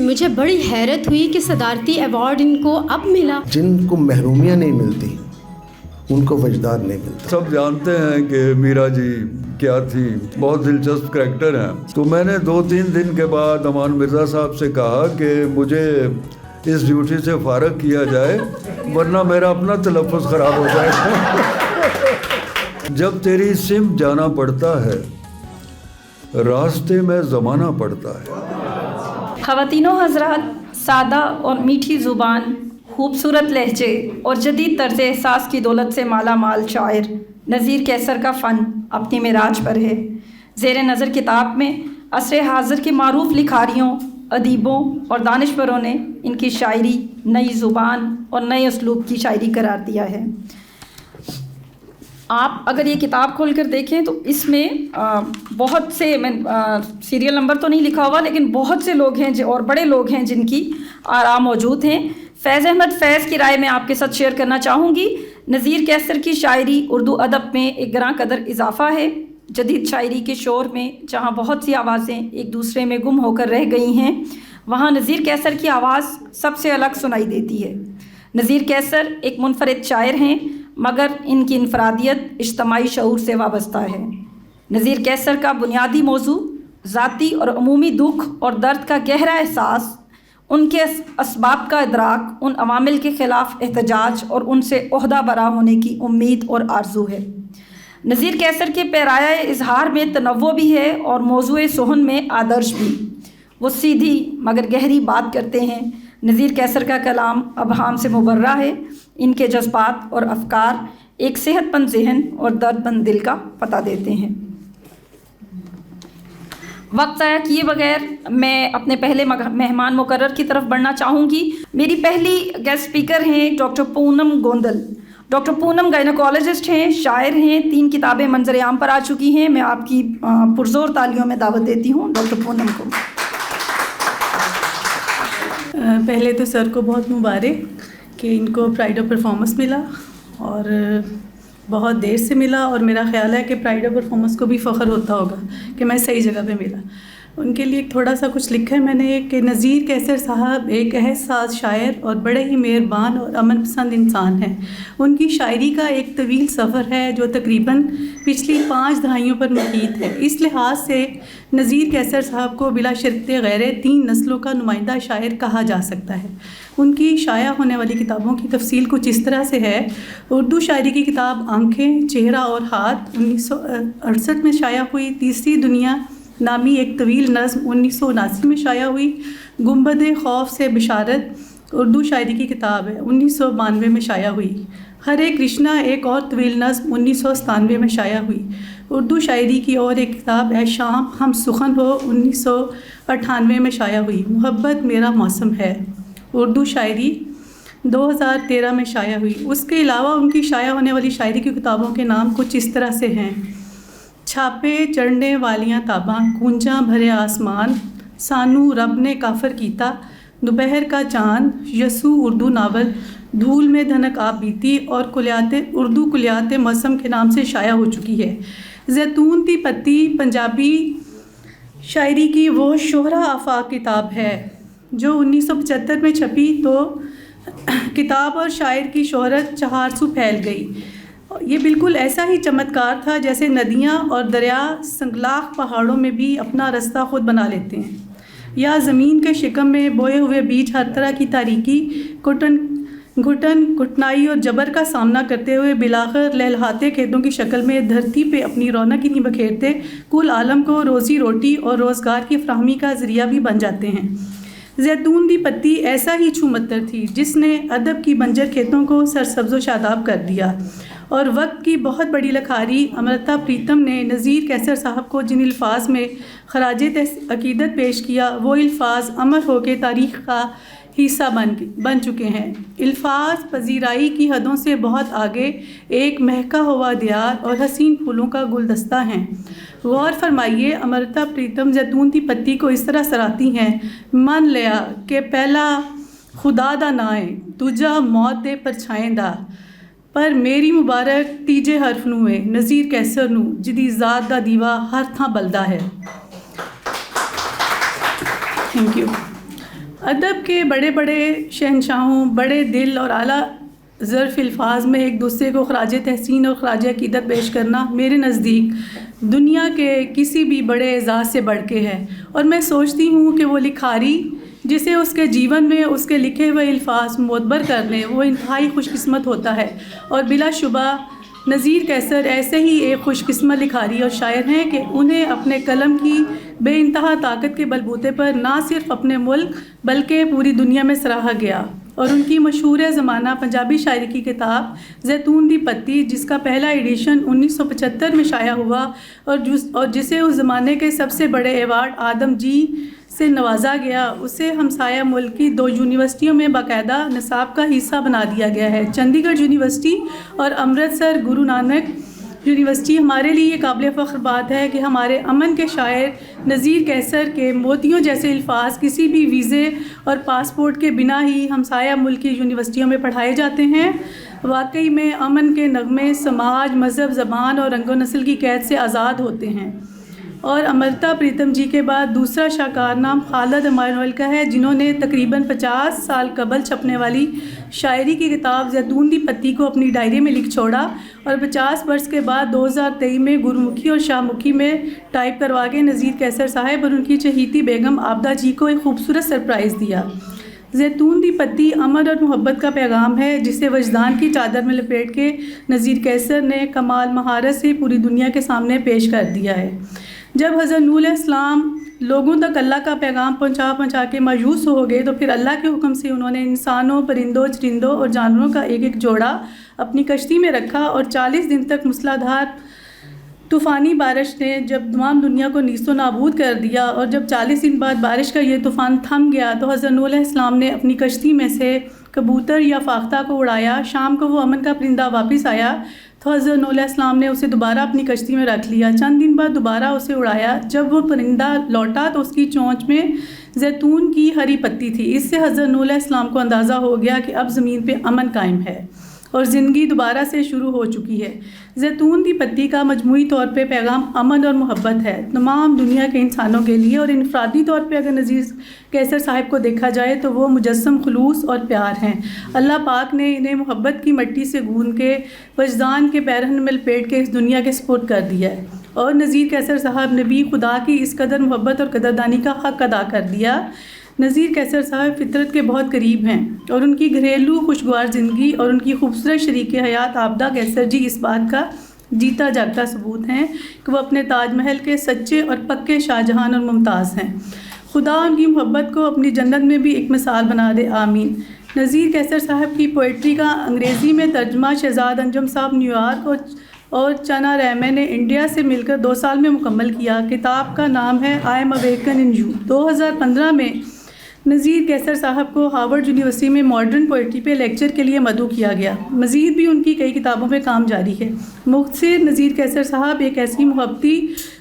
مجھے بڑی حیرت ہوئی کہ صدارتی ایوارڈ ان کو اب ملا. جن کو محرومیاں نہیں ملتی ان کو وجدان نہیں ملتا. سب جانتے ہیں کہ میرا جی کیا تھی، بہت دلچسپ کریکٹر ہیں. تو میں نے 2-3 دن کے بعد امان مرزا صاحب سے کہا کہ مجھے اس ڈیوٹی سے فارغ کیا جائے ورنہ میرا اپنا تلفظ خراب ہو جائے گا. جب تیری سمت جانا پڑتا ہے راستے میں زمانہ پڑتا ہے. خواتین و حضرات، سادہ اور میٹھی زبان، خوبصورت لہجے اور جدید طرز احساس کی دولت سے مالا مال شاعر نذیر کیسر کا فن اپنی معراج پر ہے. زیر نظر کتاب میں عصر حاضر کے معروف لکھاریوں، ادیبوں اور دانشوروں نے ان کی شاعری نئی زبان اور نئے اسلوب کی شاعری قرار دیا ہے. آپ اگر یہ کتاب کھول کر دیکھیں تو اس میں بہت سے، میں سیریل نمبر تو نہیں لکھا ہوا، لیکن بہت سے لوگ ہیں اور بڑے لوگ ہیں جن کی آراء موجود ہیں. فیض احمد فیض کی رائے میں آپ کے ساتھ شیئر کرنا چاہوں گی. نذیر کیسر کی شاعری اردو ادب میں ایک گراں قدر اضافہ ہے. جدید شاعری کے شور میں جہاں بہت سی آوازیں ایک دوسرے میں گم ہو کر رہ گئی ہیں، وہاں نذیر کیسر کی آواز سب سے الگ سنائی دیتی ہے. نذیر کیسر ایک منفرد شاعر ہیں، مگر ان کی انفرادیت اجتماعی شعور سے وابستہ ہے. نذیر کیسر کا بنیادی موضوع ذاتی اور عمومی دکھ اور درد کا گہرا احساس، ان کے اسباب کا ادراک، ان عوامل کے خلاف احتجاج اور ان سے عہدہ برا ہونے کی امید اور آرزو ہے. نذیر کیسر کے پیرایہ اظہار میں تنوع بھی ہے اور موضوع سخن میں آدرش بھی. وہ سیدھی مگر گہری بات کرتے ہیں. نذیر کیسر کا کلام ابہام سے مبرہ ہے. ان کے جذبات اور افکار ایک صحت مند ذہن اور درد مند دل کا پتہ دیتے ہیں. وقت ضائع کیے بغیر میں اپنے پہلے مہمان مقرر کی طرف بڑھنا چاہوں گی. میری پہلی گیسٹ اسپیکر ہیں doctor Poonam Gondal. Doctor Poonam gynaecologist ہیں، شاعر ہیں، 3 کتابیں منظر عام پر آ چکی ہیں. میں آپ کی پرزور تالیوں میں دعوت دیتی ہوں ڈاکٹر پونم کو. پہلے تو سر کو بہت مبارک کہ ان کو پرائڈ آف پرفارمنس ملا، اور بہت دیر سے ملا، اور میرا خیال ہے کہ پرائڈ آف پرفارمنس کو بھی فخر ہوتا ہوگا کہ میں صحیح جگہ پہ ملا. ان کے لیے تھوڑا سا کچھ لکھا ہے میں نے کہ نذیر کیسر صاحب ایک احساس شاعر اور بڑے ہی مہربان اور امن پسند انسان ہیں. ان کی شاعری کا ایک طویل سفر ہے جو تقریباً پچھلی 5 دہائیوں پر محیط ہے. اس لحاظ سے نذیر کیسر صاحب کو بلا شرط غیر 3 نسلوں کا نمائندہ شاعر کہا جا سکتا ہے. ان کی شائع ہونے والی کتابوں کی تفصیل کچھ اس طرح سے ہے. اردو شاعری کی کتاب آنکھیں، چہرہ اور ہاتھ 1968 میں شائع ہوئی. تیسری دنیا نامی ایک طویل نظم 1979 میں شائع ہوئی. گنبد خوف سے بشارت اردو شاعری کی کتاب ہے، 1992 میں شائع ہوئی. ہرے کرشنا ایک اور طویل نظم 1997 میں شائع ہوئی. اردو شاعری کی اور ایک کتاب ہے شام ہم سخن ہو 1998 میں شائع ہوئی. محبت میرا موسم ہے اردو شاعری 2013 میں شائع ہوئی. اس کے علاوہ ان کی شائع ہونے والی شاعری کی کتابوں کے نام کچھ اس طرح سے ہیں: چھاپے چڑھنے والیاں تاباں، گونجاں بھرے آسمان، سانو رب نے کافر کیتا، دوپہر کا چاند، یسوع اردو ناول، دھول میں دھنک آپ بیتی، اور اردو کلیات موسم کے نام سے شائع ہو چکی ہے. زیتون تی پتی پنجابی شاعری کی وہ شہرہ آفاق کتاب ہے جو 1975 میں چھپی تو کتاب اور شاعر کی شہرت 400 پھیل گئی. یہ بالکل ایسا ہی چمتکار تھا جیسے ندیاں اور دریا سنگلاخ پہاڑوں میں بھی اپنا رستہ خود بنا لیتے ہیں، یا زمین کے شکم میں بوئے ہوئے بیج ہر طرح کی تاریکی، گھٹن کٹنائی اور جبر کا سامنا کرتے ہوئے بالآخر لہلہاتے کھیتوں کی شکل میں دھرتی پہ اپنی رونق ہی نہیں بکھیرتے، کل عالم کو روزی روٹی اور روزگار کی فراہمی کا ذریعہ بھی بن جاتے ہیں. زیتون دی پتی ایسا ہی چھومتر تھی جس نے ادب کی بنجر کھیتوں کو سرسبز و شاداب کر دیا. اور وقت کی بہت بڑی لکھاری امرتا پریتم نے نذیر کیسر صاحب کو جن الفاظ میں خراج عقیدت پیش کیا، وہ الفاظ امر ہو کے تاریخ کا حصہ بن چکے ہیں. الفاظ پذیرائی کی حدوں سے بہت آگے ایک مہکا ہوا دیار اور حسین پھولوں کا گلدستہ ہیں. غور فرمائیے، امرتا پریتم زیتون دی پتی کو اس طرح سراہتی ہیں: من لیا کہ پہلا خدا دا نائے دوجا موت دے پرچھائیں دا، پر میری مبارک تیجے حرف نو ہے نذیر کیسر نو جدی ذات دا دیوا ہر تھاں بلدا ہے. Thank you. ادب کے بڑے بڑے شہنشاہوں بڑے دل اور اعلیٰ ظرف الفاظ میں ایک دوسرے کو خراج تحسین اور خراج عقیدت پیش کرنا میرے نزدیک دنیا کے کسی بھی بڑے اعزاز سے بڑھ کے ہے، اور میں سوچتی ہوں کہ وہ لکھاری جسے اس کے جیون میں اس کے لکھے ہوئے الفاظ معتبر کر لیں وہ انتہائی خوش قسمت ہوتا ہے، اور بلا شبہ نذیر کیسر ایسے ہی ایک خوش قسمت لکھاری اور شاعر ہیں کہ انہیں اپنے قلم کی بے انتہا طاقت کے بلبوتے پر نہ صرف اپنے ملک بلکہ پوری دنیا میں سراہا گیا، اور ان کی مشہور زمانہ پنجابی شاعری کی کتاب زیتون دی پتی جس کا پہلا ایڈیشن 1975 میں شائع ہوا اور جسے اس زمانے کے سب سے بڑے ایوارڈ آدم جی سے نوازا گیا، اسے ہمسایہ ملک کی 2 یونیورسٹیوں میں باقاعدہ نصاب کا حصہ بنا دیا گیا ہے، چندی گڑھ یونیورسٹی اور امرتسر گرو نانک یونیورسٹی۔ ہمارے لیے یہ قابل فخر بات ہے کہ ہمارے امن کے شاعر نذیر کیسر کے موتیوں جیسے الفاظ کسی بھی ویزے اور پاسپورٹ کے بنا ہی ہمسایہ ملک کی یونیورسٹیوں میں پڑھائے جاتے ہیں۔ واقعی میں امن کے نغمے سماج، مذہب، زبان اور رنگ و نسل کی قید سے آزاد ہوتے ہیں، اور امرتا پریتم جی کے بعد دوسرا شاہکار نام خالد امانویل کا ہے، جنہوں نے تقریباً 50 سال قبل چھپنے والی شاعری کی کتاب زیتون دی پتی کو اپنی ڈائری میں لکھ چھوڑا، اور 50 برس کے بعد 2023 میں گرمکھی اور شاہ مکھی میں ٹائپ کروا کے نذیر کیسر صاحب اور ان کی چہیتی بیگم عابدہ جی کو ایک خوبصورت سرپرائز دیا۔ زیتون دی پتی امن اور محبت کا پیغام ہے جسے وجدان کی چادر میں لپیٹ کے نذیر کیسر نے کمال مہارت سے پوری دنیا کے سامنے پیش کر دیا ہے۔ جب حضرت نوح علیہ السلام لوگوں تک اللہ کا پیغام پہنچا کے مایوس ہو گئے تو پھر اللہ کے حکم سے انہوں نے انسانوں، پرندوں، چرندوں اور جانوروں کا ایک ایک جوڑا اپنی کشتی میں رکھا، اور 40 دن تک موسلا دھار طوفانی بارش نے جب تمام دنیا کو نیست و نابود کر دیا، اور جب 40 دن بعد بارش کا یہ طوفان تھم گیا تو حضرت نوح علیہ السلام نے اپنی کشتی میں سے کبوتر یا فاختہ کو اڑایا۔ شام کو وہ امن کا پرندہ واپس آیا تو حضرت نوح علیہ السلام نے اسے دوبارہ اپنی کشتی میں رکھ لیا۔ چند دن بعد دوبارہ اسے اڑایا، جب وہ پرندہ لوٹا تو اس کی چونچ میں زیتون کی ہری پتی تھی۔ اس سے حضرت نوح علیہ السلام کو اندازہ ہو گیا کہ اب زمین پہ امن قائم ہے اور زندگی دوبارہ سے شروع ہو چکی ہے۔ زیتون دی پتی کا مجموعی طور پہ پیغام امن اور محبت ہے تمام دنیا کے انسانوں کے لیے، اور انفرادی طور پہ اگر نذیر کیسر صاحب کو دیکھا جائے تو وہ مجسم خلوص اور پیار ہیں۔ اللہ پاک نے انہیں محبت کی مٹی سے گوندھ کے وجدان کے پیرہن میں لپیٹ کے اس دنیا کے سپرد کر دیا ہے، اور نذیر کیسر صاحب نے بھی خدا کی اس قدر محبت اور قدردانی کا حق ادا کر دیا۔ نذیر کیسر صاحب فطرت کے بہت قریب ہیں، اور ان کی گھریلو خوشگوار زندگی اور ان کی خوبصورت شریک حیات عابدہ کیسر جی اس بات کا جیتا جاگتا ثبوت ہیں کہ وہ اپنے تاج محل کے سچے اور پکے شاہجہان اور ممتاز ہیں۔ خدا ان کی محبت کو اپنی جنت میں بھی ایک مثال بنا دے، آمین۔ نذیر کیسر صاحب کی پوئٹری کا انگریزی میں ترجمہ شہزاد انجم صاحب نیو یارک اور چنا ریمے نے انڈیا سے مل کر 2 سال میں مکمل کیا۔ کتاب کا نام ہے آئی ایم اویکن ان یو۔ 2015 میں نذیر کیسر صاحب کو ہارورڈ یونیورسٹی میں ماڈرن پوئٹری پہ لیکچر کے لیے مدعو کیا گیا۔ مزید بھی ان کی کئی کتابوں پہ کام جاری ہے۔ مختصر نذیر کیسر صاحب ایک ایسی محبتی،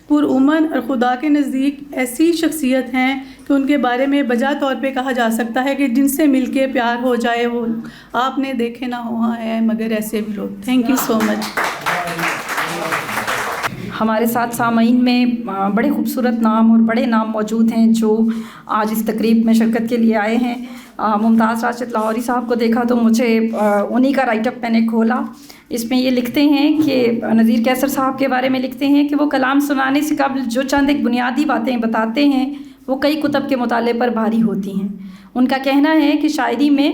پرامن اور خدا کے نزدیک ایسی شخصیت ہیں کہ ان کے بارے میں بجا طور پہ کہا جا سکتا ہے کہ جن سے مل کے پیار ہو جائے وہ آپ نے دیکھے نہ ہوا ہے مگر ایسے بھی لوگ۔ تھینک یو سو مچ۔ ہمارے ساتھ سامعین میں بڑے خوبصورت نام اور بڑے نام موجود ہیں جو آج اس تقریب میں شرکت کے لیے آئے ہیں۔ ممتاز راشد لاہوری صاحب کو دیکھا تو مجھے انہی کا رائٹ اپ میں نے کھولا۔ اس میں یہ لکھتے ہیں کہ نذیر کیسر صاحب کے بارے میں لکھتے ہیں کہ وہ کلام سنانے سے قبل جو چند ایک بنیادی باتیں بتاتے ہیں وہ کئی کتب کے مطالعے پر بھاری ہوتی ہیں۔ ان کا کہنا ہے کہ شاعری میں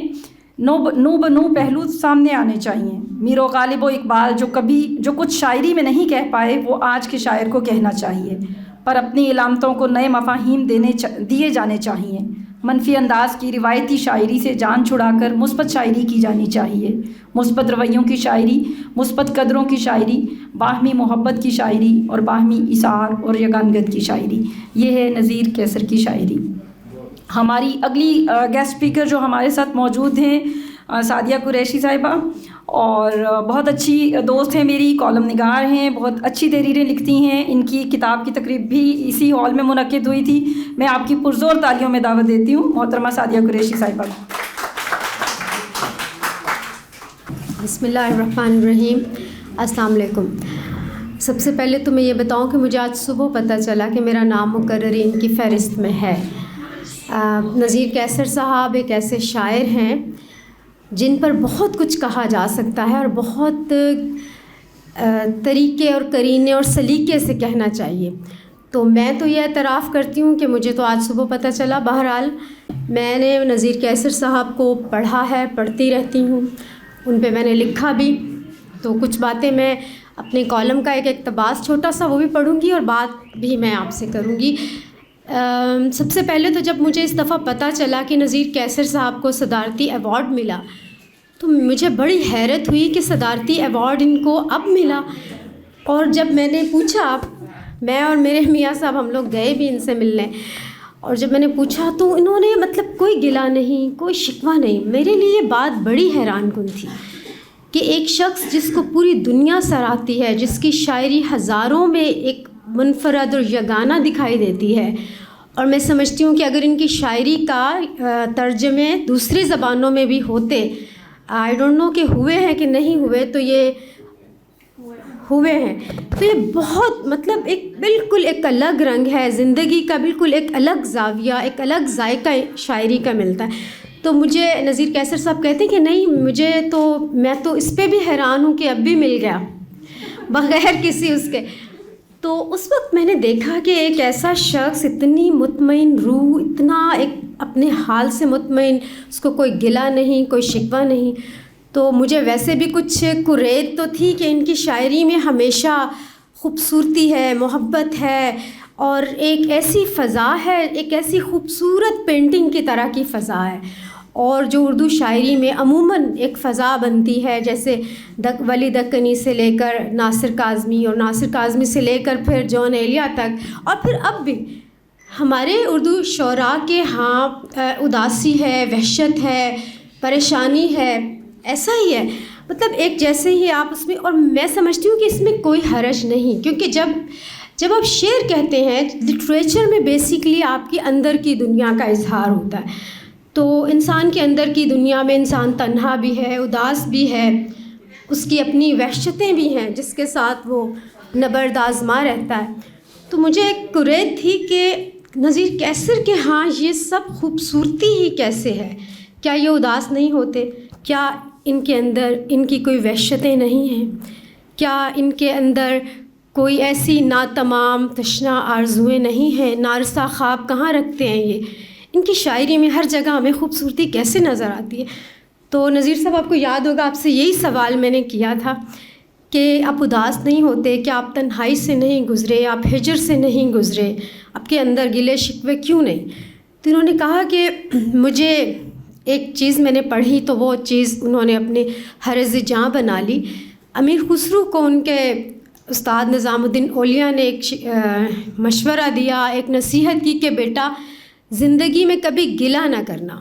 نو بنو پہلو سامنے آنے چاہیے۔ میر و غالب و اقبال جو کچھ شاعری میں نہیں کہہ پائے وہ آج کے شاعر کو کہنا چاہیے، پر اپنی علامتوں کو نئے مفاہیم دیے جانے چاہیے۔ منفی انداز کی روایتی شاعری سے جان چھڑا کر مثبت شاعری کی جانی چاہیے، مثبت رویوں کی شاعری، مثبت قدروں کی شاعری، باہمی محبت کی شاعری اور باہمی اثار اور یگانگت کی شاعری۔ یہ ہے نذیر کیسر کی شاعری۔ ہماری اگلی گیسٹ اسپیکر جو ہمارے ساتھ موجود ہیں سعدیہ قریشی صاحبہ، اور بہت اچھی دوست ہیں میری، کالم نگار ہیں، بہت اچھی تحریریں لکھتی ہیں۔ ان کی کتاب کی تقریب بھی اسی ہال میں منعقد ہوئی تھی۔ میں آپ کی پرزور تالیوں میں دعوت دیتی ہوں محترمہ سعدیہ قریشی صاحبہ۔ بسم اللہ الرحمن الرحیم۔ السلام علیکم۔ سب سے پہلے تو میں یہ بتاؤں کہ مجھے آج صبح پتہ چلا کہ میرا نام مقررین کی فہرست میں ہے۔ نذیر کیسر صاحب ایک ایسے شاعر ہیں جن پر بہت کچھ کہا جا سکتا ہے اور بہت طریقے اور قرینے اور سلیقے سے کہنا چاہیے. تو میں تو یہ اعتراف کرتی ہوں کہ مجھے تو آج صبح پتہ چلا. بہرحال میں نے نذیر کیسر صاحب کو پڑھا ہے, پڑھتی رہتی ہوں, ان پہ میں نے لکھا بھی. تو کچھ باتیں میں اپنے کالم کا ایک اقتباس چھوٹا سا وہ بھی پڑھوں گی اور بات بھی میں آپ سے کروں گی. سب سے پہلے تو جب مجھے اس دفعہ پتہ چلا کہ نذیر کیسر صاحب کو صدارتی ایوارڈ ملا تو مجھے بڑی حیرت ہوئی کہ صدارتی ایوارڈ ان کو اب ملا. اور جب میں نے پوچھا, میں اور میرے میاں صاحب ہم لوگ گئے بھی ان سے ملنے, اور جب میں نے پوچھا تو انہوں نے مطلب کوئی گلہ نہیں, کوئی شکوہ نہیں. میرے لیے یہ بات بڑی حیران کن تھی کہ ایک شخص جس کو پوری دنیا سراہتی ہے, جس کی شاعری ہزاروں میں ایک منفرد اور یگانہ دکھائی دیتی ہے, اور میں سمجھتی ہوں کہ اگر ان کی شاعری کا ترجمے دوسری زبانوں میں بھی ہوتے, آئی ڈونٹ نو کہ ہوئے ہیں کہ نہیں ہوئے, تو یہ ہوئے ہیں, تو یہ بہت مطلب ایک بالکل ایک الگ رنگ ہے زندگی کا, بالکل ایک الگ زاویہ, ایک الگ ذائقہ شاعری کا ملتا ہے. تو مجھے نذیر کیسر صاحب کہتے ہیں کہ نہیں, میں تو اس پہ بھی حیران ہوں کہ اب بھی مل گیا بغیر کسی اس کے. تو اس وقت میں نے دیکھا کہ ایک ایسا شخص اتنی مطمئن روح, اتنا ایک اپنے حال سے مطمئن, اس کو کوئی گلہ نہیں, کوئی شکوہ نہیں. تو مجھے ویسے بھی کچھ کریز تو تھی کہ ان کی شاعری میں ہمیشہ خوبصورتی ہے, محبت ہے, اور ایک ایسی فضا ہے, ایک ایسی خوبصورت پینٹنگ کی طرح کی فضا ہے. اور جو اردو شاعری میں عموماً ایک فضا بنتی ہے, جیسے ولی دکنی سے لے کر ناصر کاظمی, اور ناصر کاظمی سے لے کر پھر جون ایلیا تک, اور پھر اب بھی ہمارے اردو شعراء کے ہاں اداسی ہے, وحشت ہے, پریشانی ہے, ایسا ہی ہے, مطلب ایک جیسے ہی آپ اس میں. اور میں سمجھتی ہوں کہ اس میں کوئی حرج نہیں, کیونکہ جب آپ شعر کہتے ہیں, لٹریچر میں بیسیکلی آپ کے اندر کی دنیا کا اظہار ہوتا ہے. تو انسان کے اندر کی دنیا میں انسان تنہا بھی ہے, اداس بھی ہے, اس کی اپنی وحشتیں بھی ہیں جس کے ساتھ وہ نبرد آزما رہتا ہے. تو مجھے ایک کریز تھی کہ نذیر کیسر کے ہاں یہ سب خوبصورتی ہی کیسے ہے, کیا یہ اداس نہیں ہوتے, کیا ان کے اندر ان کی کوئی وحشتیں نہیں ہیں, کیا ان کے اندر کوئی ایسی ناتمام تشنا آرزوئیں نہیں ہیں, نارسا خواب کہاں رکھتے ہیں یہ. ان کی شاعری میں ہر جگہ ہمیں خوبصورتی کیسے نظر آتی ہے. تو نذیر صاحب آپ کو یاد ہوگا آپ سے یہی سوال میں نے کیا تھا کہ آپ اداس نہیں ہوتے, کیا آپ تنہائی سے نہیں گزرے, آپ ہجر سے نہیں گزرے, آپ کے اندر گلے شکوے کیوں نہیں. تو انہوں نے کہا کہ مجھے ایک چیز میں نے پڑھی تو وہ چیز انہوں نے اپنے حرز جاں بنا لی. امیر خسرو کو ان کے استاد نظام الدین اولیاء نے ایک مشورہ دیا, ایک نصیحت کی کہ بیٹا زندگی میں کبھی گلہ نہ کرنا,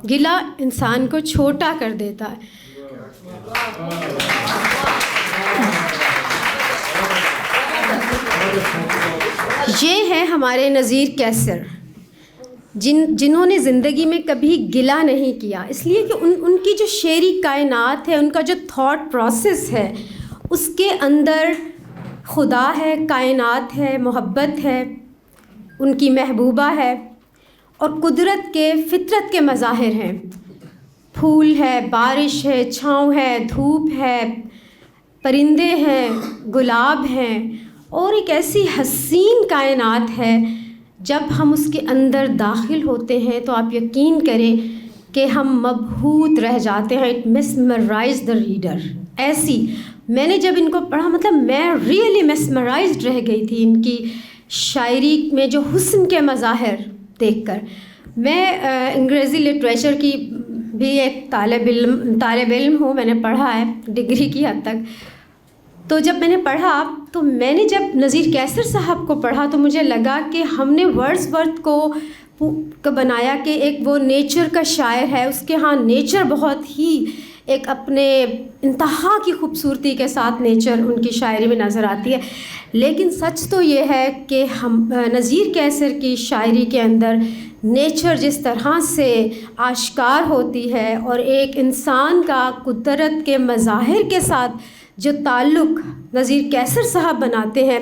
گلہ انسان کو چھوٹا کر دیتا ہے. یہ ہے ہمارے نذیر کیسر جنہوں نے زندگی میں کبھی گلہ نہیں کیا, اس لیے کہ ان کی جو شعری کائنات ہے, ان کا جو تھاٹ پروسیس ہے, اس کے اندر خدا ہے, کائنات ہے, محبت ہے, ان کی محبوبہ ہے, اور قدرت کے فطرت کے مظاہر ہیں. پھول ہے, بارش ہے, چھاؤں ہے, دھوپ ہے, پرندے ہیں, گلاب ہیں, اور ایک ایسی حسین کائنات ہے. جب ہم اس کے اندر داخل ہوتے ہیں تو آپ یقین کریں کہ ہم مبہوت رہ جاتے ہیں. It mesmerise the reader. ایسی میں نے جب ان کو پڑھا, مطلب میں ریئلی میسمرائزڈ رہ گئی تھی ان کی شاعری میں جو حسن کے مظاہر دیکھ کر. میں انگریزی لٹریچر کی بھی ایک طالب علم ہوں, میں نے پڑھا ہے ڈگری کی حد تک. تو جب میں نے پڑھا تو میں نے جب نذیر کیسر صاحب کو پڑھا تو مجھے لگا کہ ہم نے ورڈزورتھ کو بنایا کہ ایک وہ نیچر کا شاعر ہے, اس کے ہاں نیچر بہت ہی ایک اپنے انتہا کی خوبصورتی کے ساتھ نیچر ان کی شاعری میں نظر آتی ہے. لیکن سچ تو یہ ہے کہ نذیر کیسر کی شاعری کے اندر نیچر جس طرح سے آشکار ہوتی ہے, اور ایک انسان کا قدرت کے مظاہر کے ساتھ جو تعلق نذیر کیسر صاحب بناتے ہیں,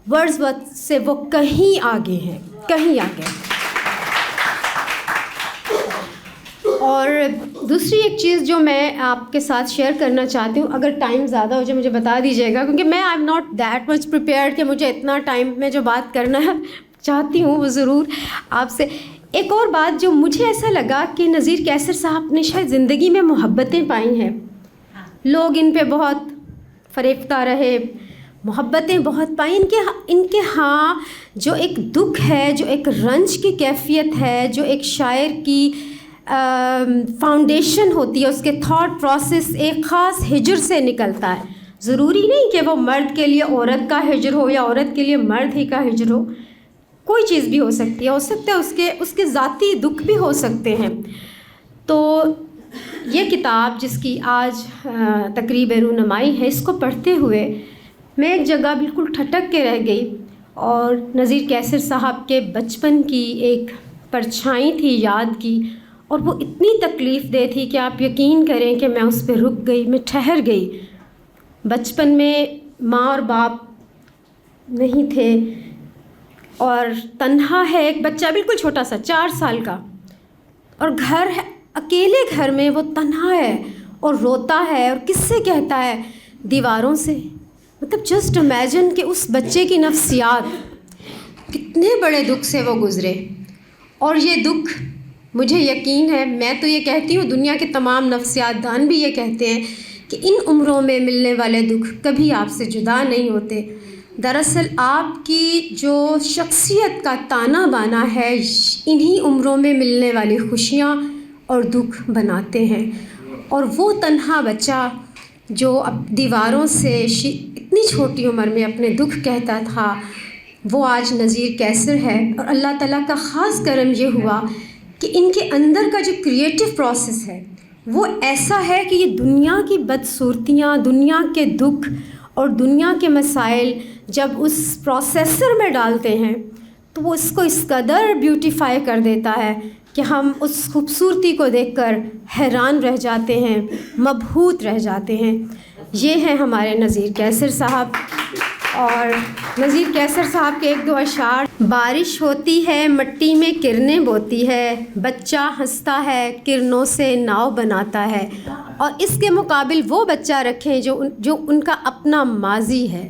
ورڈزورتھ سے وہ کہیں آگے ہیں, کہیں آگے. اور دوسری ایک چیز جو میں آپ کے ساتھ شیئر کرنا چاہتی ہوں، اگر ٹائم زیادہ ہو جائے مجھے بتا دیجیے گا، کیونکہ میں I am not that much prepared کہ مجھے اتنا ٹائم میں جو بات کرنا ہے چاہتی ہوں وہ ضرور آپ سے. ایک اور بات جو مجھے ایسا لگا کہ نذیر کیسر صاحب نے شاید زندگی میں محبتیں پائی ہیں، لوگ ان پہ بہت فریفتہ رہے، محبتیں بہت پائیں، ان کے ہاں جو ایک دکھ ہے، جو ایک رنج کی کیفیت ہے، جو ایک شاعر کی فاؤنڈیشن ہوتی ہے، اس کے تھاٹ پروسیس ایک خاص ہجر سے نکلتا ہے. ضروری نہیں کہ وہ مرد کے لیے عورت کا ہجر ہو یا عورت کے لیے مرد ہی کا ہجر ہو، کوئی چیز بھی ہو سکتی ہے، ہو سکتا ہے اس کے ذاتی دکھ بھی ہو سکتے ہیں. تو یہ کتاب جس کی آج تقریب رونمائی ہے، اس کو پڑھتے ہوئے میں ایک جگہ بالکل ٹھٹک کے رہ گئی، اور نذیر کیسر صاحب کے بچپن کی ایک پرچھائی تھی یاد کی، اور وہ اتنی تکلیف دہ تھی کہ آپ یقین کریں کہ میں اس پہ رک گئی، میں ٹھہر گئی. بچپن میں ماں اور باپ نہیں تھے، اور تنہا ہے ایک بچہ بالکل چھوٹا سا 4 سال کا، اور گھر ہے، اکیلے گھر میں وہ تنہا ہے اور روتا ہے، اور کس سے کہتا ہے؟ دیواروں سے. مطلب جسٹ امیجن کہ اس بچے کی نفسیات کتنے بڑے دکھ سے وہ گزرے. اور یہ دکھ مجھے یقین ہے، میں تو یہ کہتی ہوں، دنیا کے تمام نفسیات دان بھی یہ کہتے ہیں کہ ان عمروں میں ملنے والے دکھ کبھی آپ سے جدا نہیں ہوتے. دراصل آپ کی جو شخصیت کا تانا بانا ہے انہی عمروں میں ملنے والی خوشیاں اور دکھ بناتے ہیں. اور وہ تنہا بچہ جو اب دیواروں سے اتنی چھوٹی عمر میں اپنے دکھ کہتا تھا، وہ آج نذیر کیسر ہے. اور اللہ تعالیٰ کا خاص کرم یہ ہوا کہ ان کے اندر کا جو کریٹو پروسیس ہے وہ ایسا ہے کہ یہ دنیا کی بدصورتیاں، دنیا کے دکھ اور دنیا کے مسائل جب اس پروسیسر میں ڈالتے ہیں تو وہ اس کو اس قدر بیوٹیفائی کر دیتا ہے کہ ہم اس خوبصورتی کو دیکھ کر حیران رہ جاتے ہیں، مبہوت رہ جاتے ہیں. یہ ہیں ہمارے نذیر کیسر صاحب. اور نذیر کیسر صاحب کے 1-2 اشعار: بارش ہوتی ہے مٹی میں کرنیں بوتی ہے، بچہ ہنستا ہے کرنوں سے ناؤ بناتا ہے. اور اس کے مقابل وہ بچہ رکھیں جو ان کا اپنا ماضی ہے.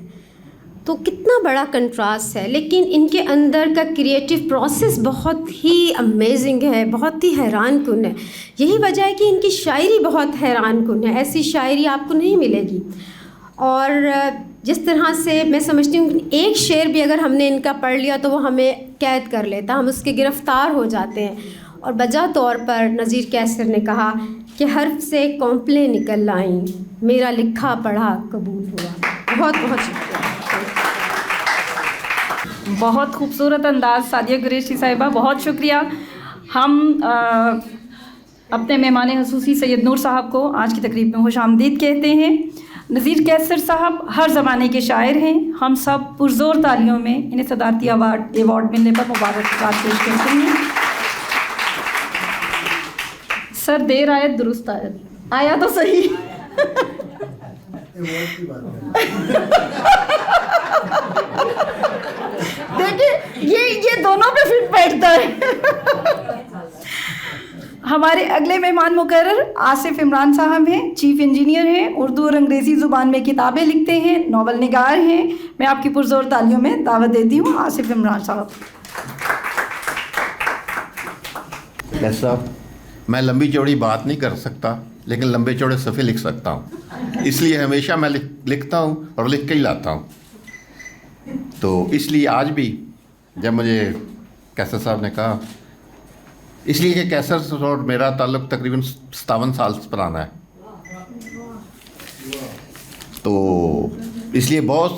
تو کتنا بڑا کنٹراسٹ ہے، لیکن ان کے اندر کا کریٹو پروسیس بہت ہی امیزنگ ہے، بہت ہی حیران کن ہے. یہی وجہ ہے کہ ان کی شاعری بہت حیران کن ہے، ایسی شاعری آپ کو نہیں ملے گی. اور جس طرح سے میں سمجھتی ہوں ایک شعر بھی اگر ہم نے ان کا پڑھ لیا تو وہ ہمیں قید کر لیتا، ہم اس کے گرفتار ہو جاتے ہیں. اور بجا طور پر نذیر کیسر نے کہا کہ حرف سے کونپلیں نکل آئیں، میرا لکھا پڑھا قبول ہوا. بہت بہت شکریہ. بہت خوبصورت انداز سعدیہ قریشی صاحبہ، بہت شکریہ. ہم اپنے مہمان خصوصی سید نور صاحب کو آج کی تقریب میں خوش آمدید کہتے ہیں. نذیر کیسر صاحب ہر زمانے کے شاعر ہیں. ہم سب پرزور تالیوں میں انہیں صدارتی ایوارڈ ملنے پر مبارکباد پیش کرتے ہیں. سر دیر آیت درست آیت، آیا تو صحیح. دیکھیں یہ دونوں پہ فٹ بیٹھتا ہے. ہمارے اگلے مہمان مقرر آصف عمران صاحب ہیں، چیف انجینئر ہیں، اردو اور انگریزی زبان میں کتابیں لکھتے ہیں، ناول نگار ہیں. میں آپ کی پرزور تالیوں میں دعوت دیتی ہوں آصف عمران صاحب. صاحب میں لمبی چوڑی بات نہیں کر سکتا، لیکن لمبے چوڑے صفحے لکھ سکتا ہوں. اس لیے ہمیشہ میں لکھتا ہوں اور لکھ کے ہی لاتا ہوں. تو اس لیے آج بھی جب مجھے کیسر صاحب نے کہا، اس لیے کہ کیسر سے اور میرا تعلق تقریباً 57 سال پرانا ہے، تو اس لیے بہت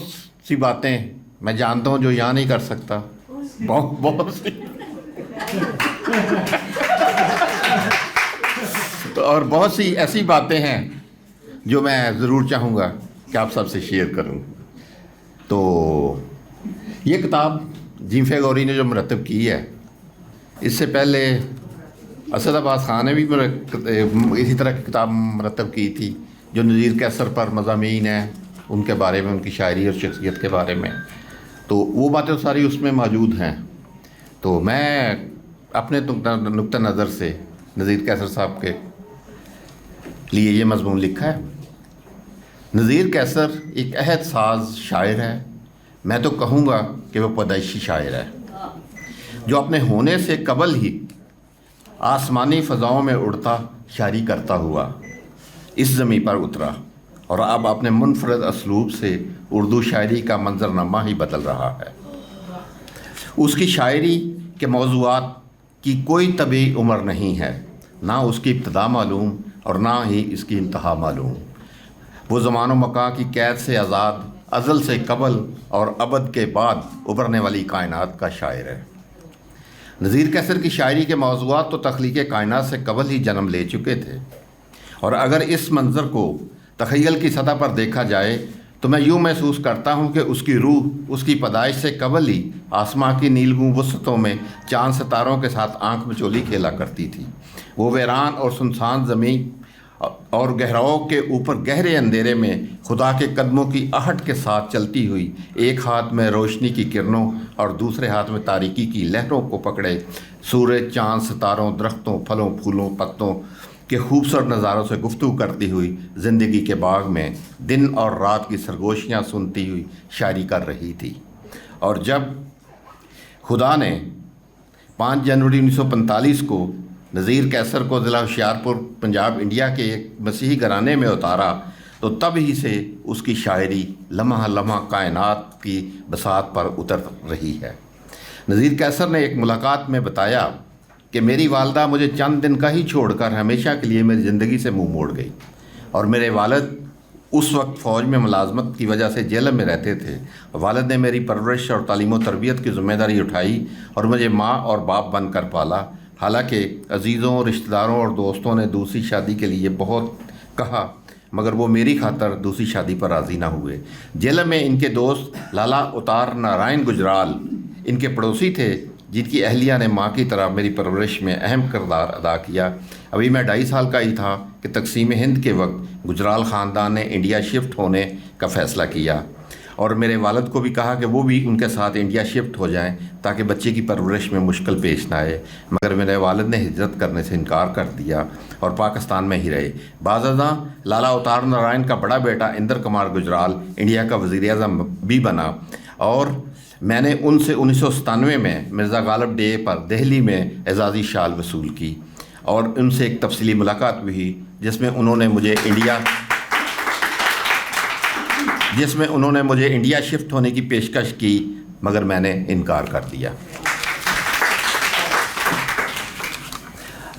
سی باتیں میں جانتا ہوں جو یہاں نہیں کر سکتا. بہت سی اور بہت سی ایسی باتیں ہیں جو میں ضرور چاہوں گا کہ آپ سب سے شیئر کروں. تو یہ کتاب جیمفے گوری نے جو مرتب کی ہے، اس سے پہلے اسد عباس خان نے بھی اسی طرح کی کتاب مرتب کی تھی جو نذیر کیسر پر مضامین ہیں، ان کے بارے میں، ان کی شاعری اور شخصیت کے بارے میں. تو وہ باتیں ساری اس میں موجود ہیں. تو میں اپنے نقطہ نظر سے نذیر کیسر صاحب کے لیے یہ مضمون لکھا ہے۔ نذیر کیسر ایک عہد ساز شاعر ہے، میں تو کہوں گا کہ وہ پیدائشی شاعر ہے، جو اپنے ہونے سے قبل ہی آسمانی فضاؤں میں اڑتا شاعری کرتا ہوا اس زمین پر اترا، اور اب اپنے منفرد اسلوب سے اردو شاعری کا منظرنامہ ہی بدل رہا ہے۔ اس کی شاعری کے موضوعات کی کوئی طبعی عمر نہیں ہے، نہ اس کی ابتدا معلوم اور نہ ہی اس کی انتہا معلوم۔ وہ زمان و مکان کی قید سے آزاد، ازل سے قبل اور ابد کے بعد ابھرنے والی کائنات کا شاعر ہے۔ نذیر کیسر کی شاعری کے موضوعات تو تخلیق کائنات سے قبل ہی جنم لے چکے تھے، اور اگر اس منظر کو تخیل کی سطح پر دیکھا جائے تو میں یوں محسوس کرتا ہوں کہ اس کی روح اس کی پیدائش سے قبل ہی آسماں کی نیلگوں وسطوں میں چاند ستاروں کے ساتھ آنکھ مچولی کھیلا کرتی تھی۔ وہ ویران اور سنسان زمین اور گہراؤں کے اوپر گہرے اندھیرے میں خدا کے قدموں کی آہٹ کے ساتھ چلتی ہوئی، ایک ہاتھ میں روشنی کی کرنوں اور دوسرے ہاتھ میں تاریکی کی لہروں کو پکڑے سورج، چاند، ستاروں، درختوں، پھلوں، پھولوں، پتوں کے خوبصورت نظاروں سے گفتگو کرتی ہوئی زندگی کے باغ میں دن اور رات کی سرگوشیاں سنتی ہوئی شاعری کر رہی تھی۔ اور جب خدا نے 5 جنوری 1945 کو نذیر کیسر کو ضلع ہوشیارپور پنجاب انڈیا کے ایک مسیحی گھرانے میں اتارا تو تب ہی سے اس کی شاعری لمحہ لمحہ کائنات کی بساط پر اتر رہی ہے۔ نذیر کیسر نے ایک ملاقات میں بتایا کہ میری والدہ مجھے چند دن کا ہی چھوڑ کر ہمیشہ کے لیے میری زندگی سے منہ موڑ گئی، اور میرے والد اس وقت فوج میں ملازمت کی وجہ سے جیل میں رہتے تھے۔ والد نے میری پرورش اور تعلیم و تربیت کی ذمہ داری اٹھائی اور مجھے ماں اور باپ بن کر پالا۔ حالانکہ عزیزوں، رشتہ داروں اور دوستوں نے دوسری شادی کے لیے بہت کہا، مگر وہ میری خاطر دوسری شادی پر راضی نہ ہوئے۔ جیل میں ان کے دوست لالا اوتار نارائن گجرال ان کے پڑوسی تھے، جن کی اہلیہ نے ماں کی طرح میری پرورش میں اہم کردار ادا کیا۔ ابھی میں 2.5 سال کا ہی تھا کہ تقسیم ہند کے وقت گجرال خاندان نے انڈیا شفٹ ہونے کا فیصلہ کیا، اور میرے والد کو بھی کہا کہ وہ بھی ان کے ساتھ انڈیا شفٹ ہو جائیں تاکہ بچے کی پرورش میں مشکل پیش نہ آئے، مگر میرے والد نے ہجرت کرنے سے انکار کر دیا اور پاکستان میں ہی رہے۔ بعد ازاں لالا اوتار نارائن کا بڑا بیٹا اندر کمار گجرال انڈیا کا وزیر اعظم بھی بنا، اور میں نے ان سے 1997 میں مرزا غالب ڈے پر دہلی میں اعزازی شال وصول کی، اور ان سے ایک تفصیلی ملاقات بھی ہوئی جس میں انہوں نے مجھے انڈیا شفٹ ہونے کی پیشکش کی، مگر میں نے انکار کر دیا۔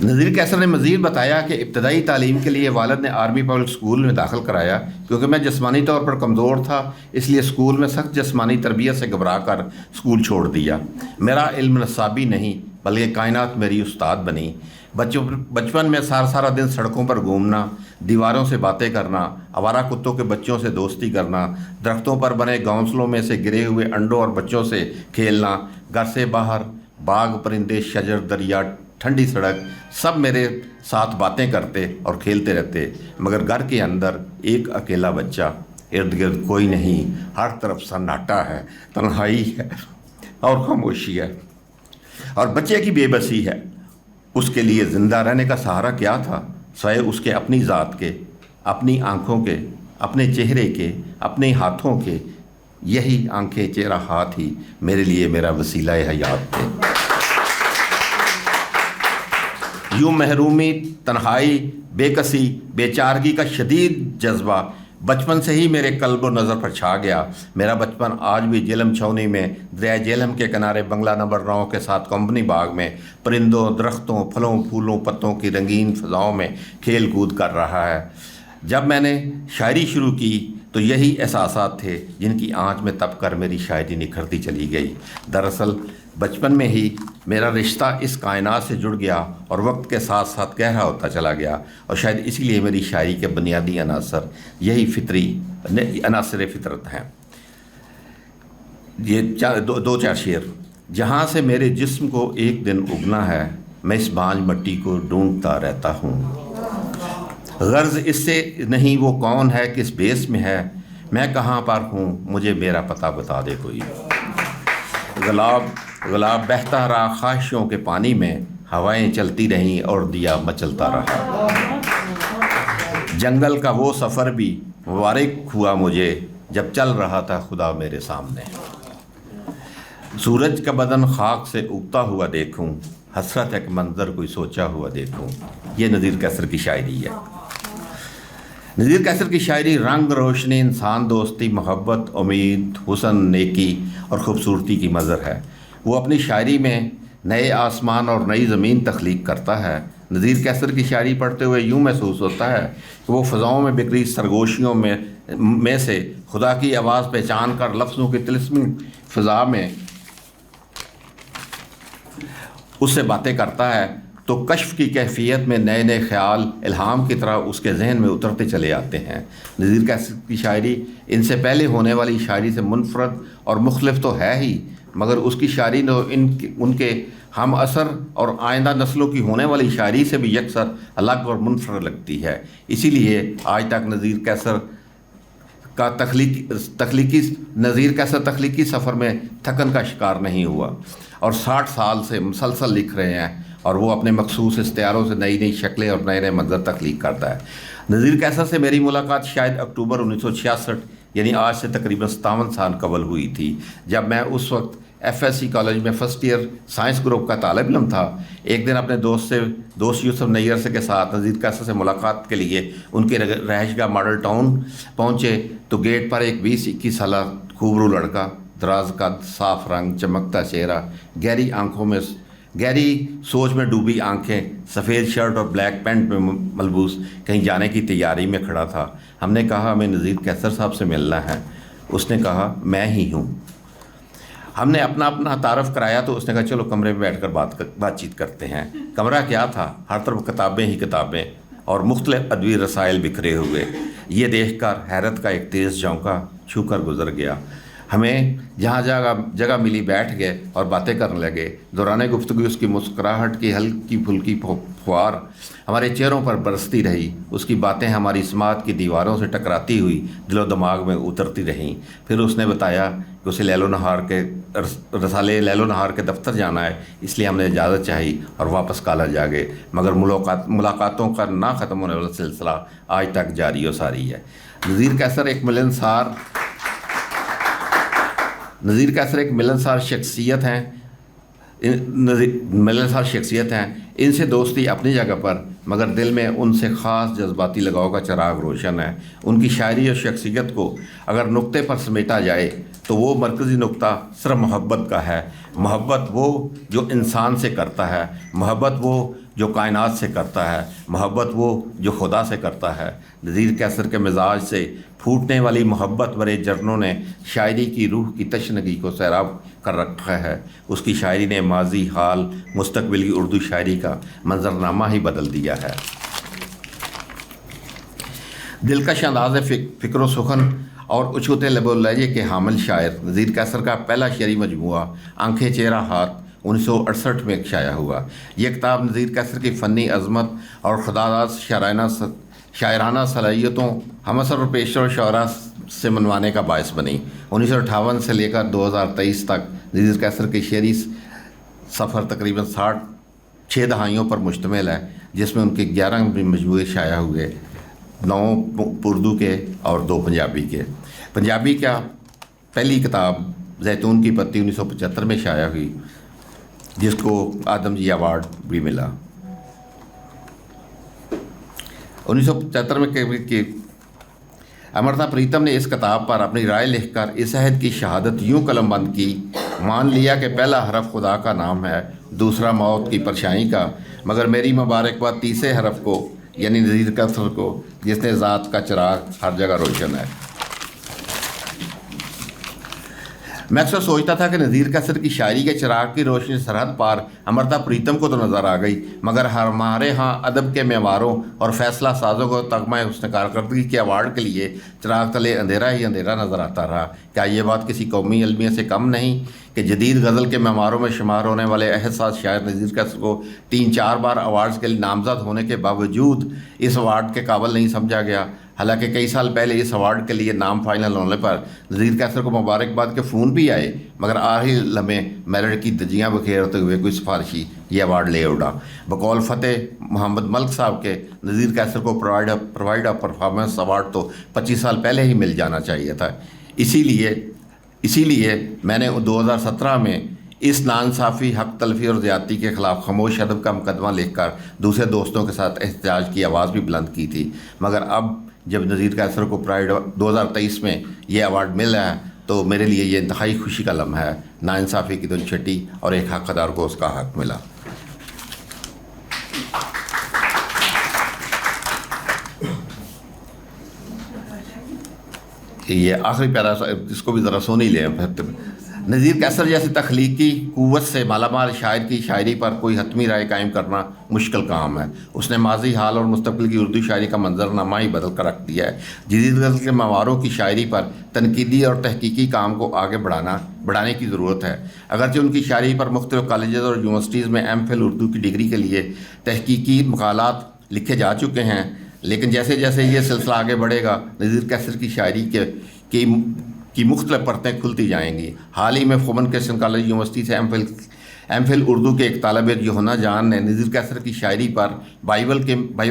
نذیر کیسر نے مزید بتایا کہ ابتدائی تعلیم کے لیے والد نے آرمی پبلک اسکول میں داخل کرایا، کیونکہ میں جسمانی طور پر کمزور تھا، اس لیے اسکول میں سخت جسمانی تربیت سے گھبرا کر اسکول چھوڑ دیا۔ میرا علم نصابی نہیں بلکہ کائنات میری استاد بنی۔ بچپن میں سارا دن سڑکوں پر گھومنا، دیواروں سے باتیں کرنا، آوارہ کتوں کے بچوں سے دوستی کرنا، درختوں پر بنے گھونسلوں میں سے گرے ہوئے انڈوں اور بچوں سے کھیلنا، گھر سے باہر باغ، پرندے، شجر، دریا، ٹھنڈی سڑک، سب میرے ساتھ باتیں کرتے اور کھیلتے رہتے، مگر گھر کے اندر ایک اکیلا بچہ، ارد گرد کوئی نہیں، ہر طرف سناٹا ہے، تنہائی ہے اور خاموشی ہے، اور بچے کی بے بسی ہے۔ اس کے لیے زندہ رہنے کا سہارا کیا تھا سوائے اس کے اپنی ذات کے، اپنی آنکھوں کے، اپنے چہرے کے، اپنے ہاتھوں کے۔ یہی آنکھیں، چہرہ، ہاتھ ہی میرے لیے میرا وسیلہ حیات تھے۔ یوں محرومی، تنہائی، بے کسی، بے چارگی کا شدید جذبہ بچپن سے ہی میرے قلب و نظر پر چھا گیا۔ میرا بچپن آج بھی جیلم چھاؤنی میں دریائے جیلم کے کنارے بنگلہ نمبر 9 کے ساتھ کمپنی باغ میں پرندوں، درختوں، پھلوں، پھولوں، پتوں کی رنگین فضاؤں میں کھیل کود کر رہا ہے۔ جب میں نے شاعری شروع کی تو یہی احساسات تھے جن کی آنچ میں تپ کر میری شاعری نکھرتی چلی گئی۔ دراصل بچپن میں ہی میرا رشتہ اس کائنات سے جڑ گیا اور وقت کے ساتھ ساتھ گہرا ہوتا چلا گیا، اور شاید اسی لیے میری شاعری کے بنیادی عناصر یہی فطری عناصر فطرت ہیں۔ یہ 2-4 شعر۔ جہاں سے میرے جسم کو ایک دن اگنا ہے، میں اس بانج مٹی کو ڈھونڈتا رہتا ہوں۔ غرض اس سے نہیں وہ کون ہے، کس بیس میں ہے، میں کہاں پر ہوں، مجھے میرا پتہ بتا دے کوئی۔ گلاب بہتا رہا خواہشوں کے پانی میں، ہوائیں چلتی رہیں اور دیا مچلتا رہا. جنگل کا وہ سفر بھی مبارک ہوا مجھے جب چل رہا تھا خدا میرے سامنے. سورج کا بدن خاک سے اگتا ہوا دیکھوں, حسرت ایک منظر کوئی سوچا ہوا دیکھوں. یہ نذیر کیسر کی شاعری ہے. نذیر کیسر کی شاعری رنگ روشنی, انسان دوستی, محبت, امید, حسن, نیکی اور خوبصورتی کی مظہر ہے. وہ اپنی شاعری میں نئے آسمان اور نئی زمین تخلیق کرتا ہے. نذیر کیسر کی شاعری پڑھتے ہوئے یوں محسوس ہوتا ہے کہ وہ فضاؤں میں بکھری سرگوشیوں میں سے خدا کی آواز پہچان کر لفظوں کی طلسمی فضا میں اس سے باتیں کرتا ہے تو کشف کی کیفیت میں نئے نئے خیال الہام کی طرح اس کے ذہن میں اترتے چلے آتے ہیں. نذیر کیسر کی شاعری ان سے پہلے ہونے والی شاعری سے منفرد اور مختلف تو ہے ہی, مگر اس کی شاعری نے ان کے ہم اثر اور آئندہ نسلوں کی ہونے والی شاعری سے بھی یکسر الگ اور منفرد لگتی ہے. اسی لیے آج تک نذیر کیسر تخلیقی سفر میں تھکن کا شکار نہیں ہوا اور 60 سال سے مسلسل لکھ رہے ہیں, اور وہ اپنے مخصوص استعاروں سے نئی نئی شکلیں اور نئے نئے منظر تخلیق کرتا ہے. نذیر کیسر سے میری ملاقات شاید اکتوبر 1966 یعنی آج سے تقریباً 57 سال قبل ہوئی تھی, جب میں اس وقت FSC کالج میں فرسٹ ایئر سائنس گروپ کا طالب علم تھا. ایک دن اپنے دوست یوسف نیئر سے کے ساتھ نذیر کیسر سے ملاقات کے لیے ان کے رہائش گاہ ماڈل ٹاؤن پہنچے تو گیٹ پر ایک 20-21 سالہ خوبرو لڑکا, دراز قد, صاف رنگ, چمکتا چہرہ, گہری سوچ میں ڈوبی آنکھیں, سفید شرٹ اور بلیک پینٹ میں ملبوس کہیں جانے کی تیاری میں کھڑا تھا. ہم نے کہا ہمیں نذیر کیسر صاحب سے ملنا ہے. اس نے کہا میں ہی ہوں. ہم نے اپنا تعارف کرایا تو اس نے کہا چلو کمرے میں بیٹھ کر بات چیت کرتے ہیں. کمرہ کیا تھا, ہر طرف کتابیں ہی کتابیں اور مختلف ادبی رسائل بکھرے ہوئے. یہ دیکھ کر حیرت کا ایک تیز جھونکا چھو کر گزر گیا. ہمیں جہاں جگہ ملی بیٹھ گئے اور باتیں کرنے لگے. دوران گفتگو اس کی مسکراہٹ کی ہلکی پھلکی فوار ہمارے چہروں پر برستی رہی. اس کی باتیں ہماری سماعت کی دیواروں سے ٹکراتی ہوئی دل و دماغ میں اترتی رہیں. پھر اس نے بتایا کہ اسے رسالے لیل و نہار کے دفتر جانا ہے, اس لیے ہم نے اجازت چاہی اور واپس کالج آ گئے. مگر ملاقاتوں کا نہ ختم ہونے والا سلسلہ آج تک جاری و ساری ہے. نذیر کیسر ایک ملنسار شخصیت ہیں. ان سے دوستی اپنی جگہ پر, مگر دل میں ان سے خاص جذباتی لگاؤ کا چراغ روشن ہے. ان کی شاعری اور شخصیت کو اگر نقطے پر سمیٹا جائے تو وہ مرکزی نقطہ صرف محبت کا ہے. محبت وہ جو انسان سے کرتا ہے, محبت وہ جو کائنات سے کرتا ہے, محبت وہ جو خدا سے کرتا ہے. نذیر کیسر کے مزاج سے پھوٹنے والی محبت بھرے جرنوں نے شاعری کی روح کی تشنگی کو سیراب کر رکھا ہے. اس کی شاعری نے ماضی, حال, مستقبل کی اردو شاعری کا منظرنامہ ہی بدل دیا ہے. دلکش انداز فکر و سخن اور اچھوتے لب و لہجے کے حامل شاعر نذیر کیسر کا پہلا شعری مجموعہ آنکھیں چہرہ ہاتھ 1968 میں شائع ہوا. یہ کتاب نذیر کیسر کی فنی عظمت اور خداداد شاعرانہ صلاحیتوں ہم اثر اور پیشور شعراء سے منوانے کا باعث بنی. 1958 سے لے کر 2023 تک نذیر کیسر کی شعری سفر تقریباً 6 دہائیوں پر مشتمل ہے, جس میں ان کے 11 مجموعے شائع ہوئے, 9 اردو کے اور 2 پنجابی کے. پنجابی کا پہلی کتاب زیتون کی پتی 1975 میں شائع ہوئی, جس کو آدم جی ایوارڈ بھی ملا. 1975 میں کہ امرتا پریتم نے اس کتاب پر اپنی رائے لکھ کر اس عہد کی شہادت یوں قلم بند کی, مان لیا کہ پہلا حرف خدا کا نام ہے, دوسرا موت کی پرچھائی کا, مگر میری مبارکباد تیسرے حرف کو یعنی نذیر کیسر کو, جس نے ذات کا چراغ ہر جگہ روشن ہے. میں اکثر سوچتا تھا کہ نذیر کیسر کی شاعری کے چراغ کی روشنی سرحد پار امرتا پریتم کو تو نظر آ گئی, مگر ہمارے ہاں ادب کے معماروں اور فیصلہ سازوں کو تغمہ حسن کارکردگی کے ایوارڈ کے لیے چراغ تلے اندھیرا ہی اندھیرا نظر آتا رہا. کیا یہ بات کسی قومی المیہ سے کم نہیں کہ جدید غزل کے معماروں میں شمار ہونے والے احساس شاعر نذیر کیسر کو 3-4 بار ایوارڈز کے لیے نامزد ہونے کے باوجود اس ایوارڈ کے قابل نہیں سمجھا گیا. حالانکہ کئی سال پہلے اس ایوارڈ کے لیے نام فائنل ہونے پر نذیر قیصر کو مبارکباد کے فون بھی آئے، مگر آخری لمحے میرٹ کی دجیاں بکھیرتے ہوئے کوئی سفارشی یہ ایوارڈ لے اڑا۔ بقول فتح محمد ملک صاحب کے نذیر قیصر کو پرووائڈ آف پرفارمنس ایوارڈ تو 25 سال پہلے ہی مل جانا چاہیے تھا۔ اسی لیے میں نے 2017 میں اس ناانصافی، حق تلفی اور زیادتی کے خلاف خاموش ادب کا مقدمہ لکھ کر دوسرے دوستوں کے ساتھ احتجاج کی آواز بھی بلند کی تھی، مگر اب جب نذیر قیصر کو پرائڈ 2023 میں یہ ایوارڈ مل رہا ہے تو میرے لیے یہ انتہائی خوشی کا لمحہ ہے۔ ناانصافی کی دھن چھٹی اور ایک حقدار کو اس کا حق ملا۔ یہ آخری پیرا، اس کو بھی ذرا سونی لیں۔ نذیر قیصر جیسے تخلیقی قوت سے مالا مال شاعر کی شاعری پر کوئی حتمی رائے قائم کرنا مشکل کام ہے۔ اس نے ماضی، حال اور مستقبل کی اردو شاعری کا منظرنامہ ہی بدل کر رکھ دیا ہے۔ جدید غزل کے مواروں کی شاعری پر تنقیدی اور تحقیقی کام کو آگے بڑھانے کی ضرورت ہے۔ اگرچہ ان کی شاعری پر مختلف کالجز اور یونیورسٹیز میں ایم فل اردو کی ڈگری کے لیے تحقیقی مقالات لکھے جا چکے ہیں، لیکن جیسے جیسے یہ سلسلہ آگے بڑھے گا نذیر قیصر کی شاعری کی مختلف پرتیں کھلتی جائیں گی۔ حال ہی میں خومن کرسچن کالج یونیورسٹی سے ایم فل اردو کے ایک طالب علم یوحنا جان نے نذیر قیصر کی شاعری پر بائبل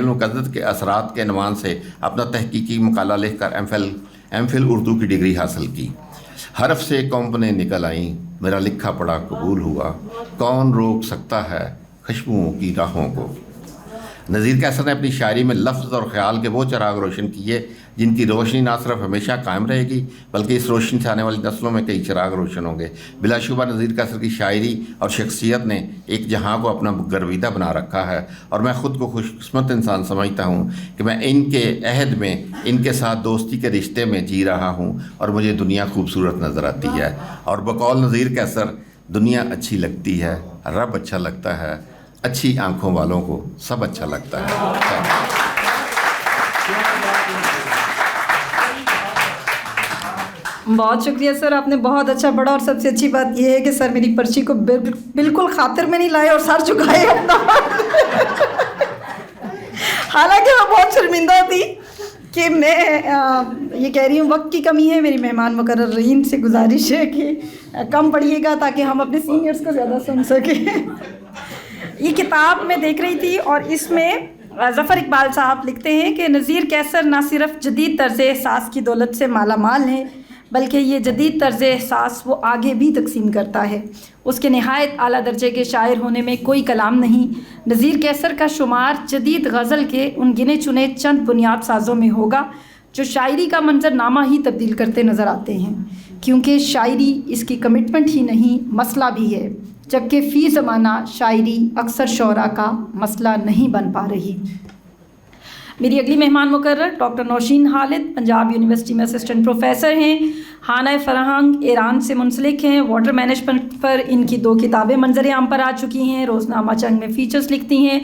مقدس کے اثرات کے عنوان سے اپنا تحقیقی مقالہ لکھ کر ایم فل اردو کی ڈگری حاصل کی۔ حرف سے کمپنیں نکل آئیں، میرا لکھا پڑا قبول ہوا، کون روک سکتا ہے خوشبوؤں کی راہوں کو۔ نذیر قیصر نے اپنی شاعری میں لفظ اور خیال کے وہ چراغ روشن کیے جن کی روشنی نہ صرف ہمیشہ قائم رہے گی بلکہ اس روشنی سے آنے والی نسلوں میں کئی چراغ روشن ہوں گے۔ بلا شبہ نذیر قیصر کی شاعری اور شخصیت نے ایک جہاں کو اپنا گرویدہ بنا رکھا ہے، اور میں خود کو خوش قسمت انسان سمجھتا ہوں کہ میں ان کے عہد میں، ان کے ساتھ دوستی کے رشتے میں جی رہا ہوں، اور مجھے دنیا خوبصورت نظر آتی ہے۔ اور بقول نذیر قیصر، دنیا اچھی لگتی ہے، رب اچھا لگتا ہے، اچھی آنکھوں والوں کو سب اچھا لگتا ہے۔ بہت شکریہ سر، آپ نے بہت اچھا پڑھا، اور سب سے اچھی بات یہ ہے کہ سر میری پرچی کو بالکل خاطر میں نہیں لائے اور سر چکائے اپنا۔ حالانکہ میں بہت شرمندہ تھی کہ میں یہ کہہ رہی ہوں وقت کی کمی ہے، میری مہمان مقررین سے گزارش ہے کہ کم پڑھیے گا تاکہ ہم اپنے سینئرز کو زیادہ سن سکیں۔ یہ کتاب میں دیکھ رہی تھی اور اس میں ظفر اقبال صاحب لکھتے ہیں کہ نذیر قیصر نہ صرف جدید طرز احساس کی دولت سے مالا مال ہیں بلکہ یہ جدید طرز احساس وہ آگے بھی تقسیم کرتا ہے۔ اس کے نہایت اعلیٰ درجے کے شاعر ہونے میں کوئی کلام نہیں۔ نذیر قیصر کا شمار جدید غزل کے ان گنے چنے چند بنیاد سازوں میں ہوگا جو شاعری کا منظرنامہ ہی تبدیل کرتے نظر آتے ہیں، کیونکہ شاعری اس کی کمٹمنٹ ہی نہیں، مسئلہ بھی ہے، جبکہ فی زمانہ شاعری اکثر شعراء کا مسئلہ نہیں بن پا رہی۔ میری اگلی مہمان مقرر ڈاکٹر نوشین خالد پنجاب یونیورسٹی میں اسسٹنٹ پروفیسر ہیں، خانہ فرہنگ ایران سے منسلک ہیں۔ واٹر مینجمنٹ پر ان کی 2 کتابیں منظر عام پر آ چکی ہیں، روزنامہ چنگ میں فیچرز لکھتی ہیں۔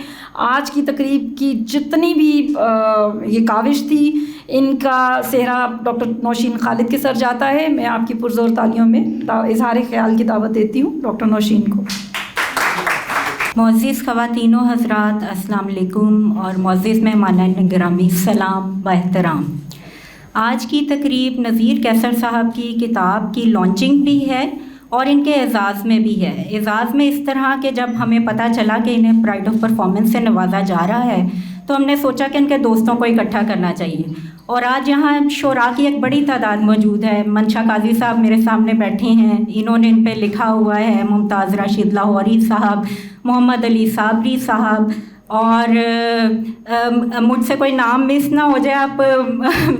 آج کی تقریب کی جتنی بھی یہ کاوش تھی ان کا سہرا ڈاکٹر نوشین خالد کے سر جاتا ہے۔ میں آپ کی پرزور تالیوں میں اظہار خیال کی دعوت دیتی ہوں ڈاکٹر نوشین کو۔ معزز خواتین و حضرات، السلام علیکم، اور معزز مہمانان گرامی، سلام و احترام۔ آج کی تقریب نذیر قیصر صاحب کی کتاب کی لانچنگ بھی ہے اور ان کے اعزاز میں بھی ہے۔ اعزاز میں اس طرح کہ جب ہمیں پتہ چلا کہ انہیں پرائڈ آف پرفارمنس سے نوازا جا رہا ہے تو ہم نے سوچا کہ ان کے دوستوں کو اکٹھا کرنا چاہیے، اور آج یہاں شعراء کی ایک بڑی تعداد موجود ہے۔ منشا قاضی صاحب میرے سامنے بیٹھے ہیں، انہوں نے ان پہ لکھا ہوا ہے، ممتاز راشد لاہوری صاحب، محمد علی صابری صاحب، اور مجھ سے کوئی نام مس نہ ہو جائے آپ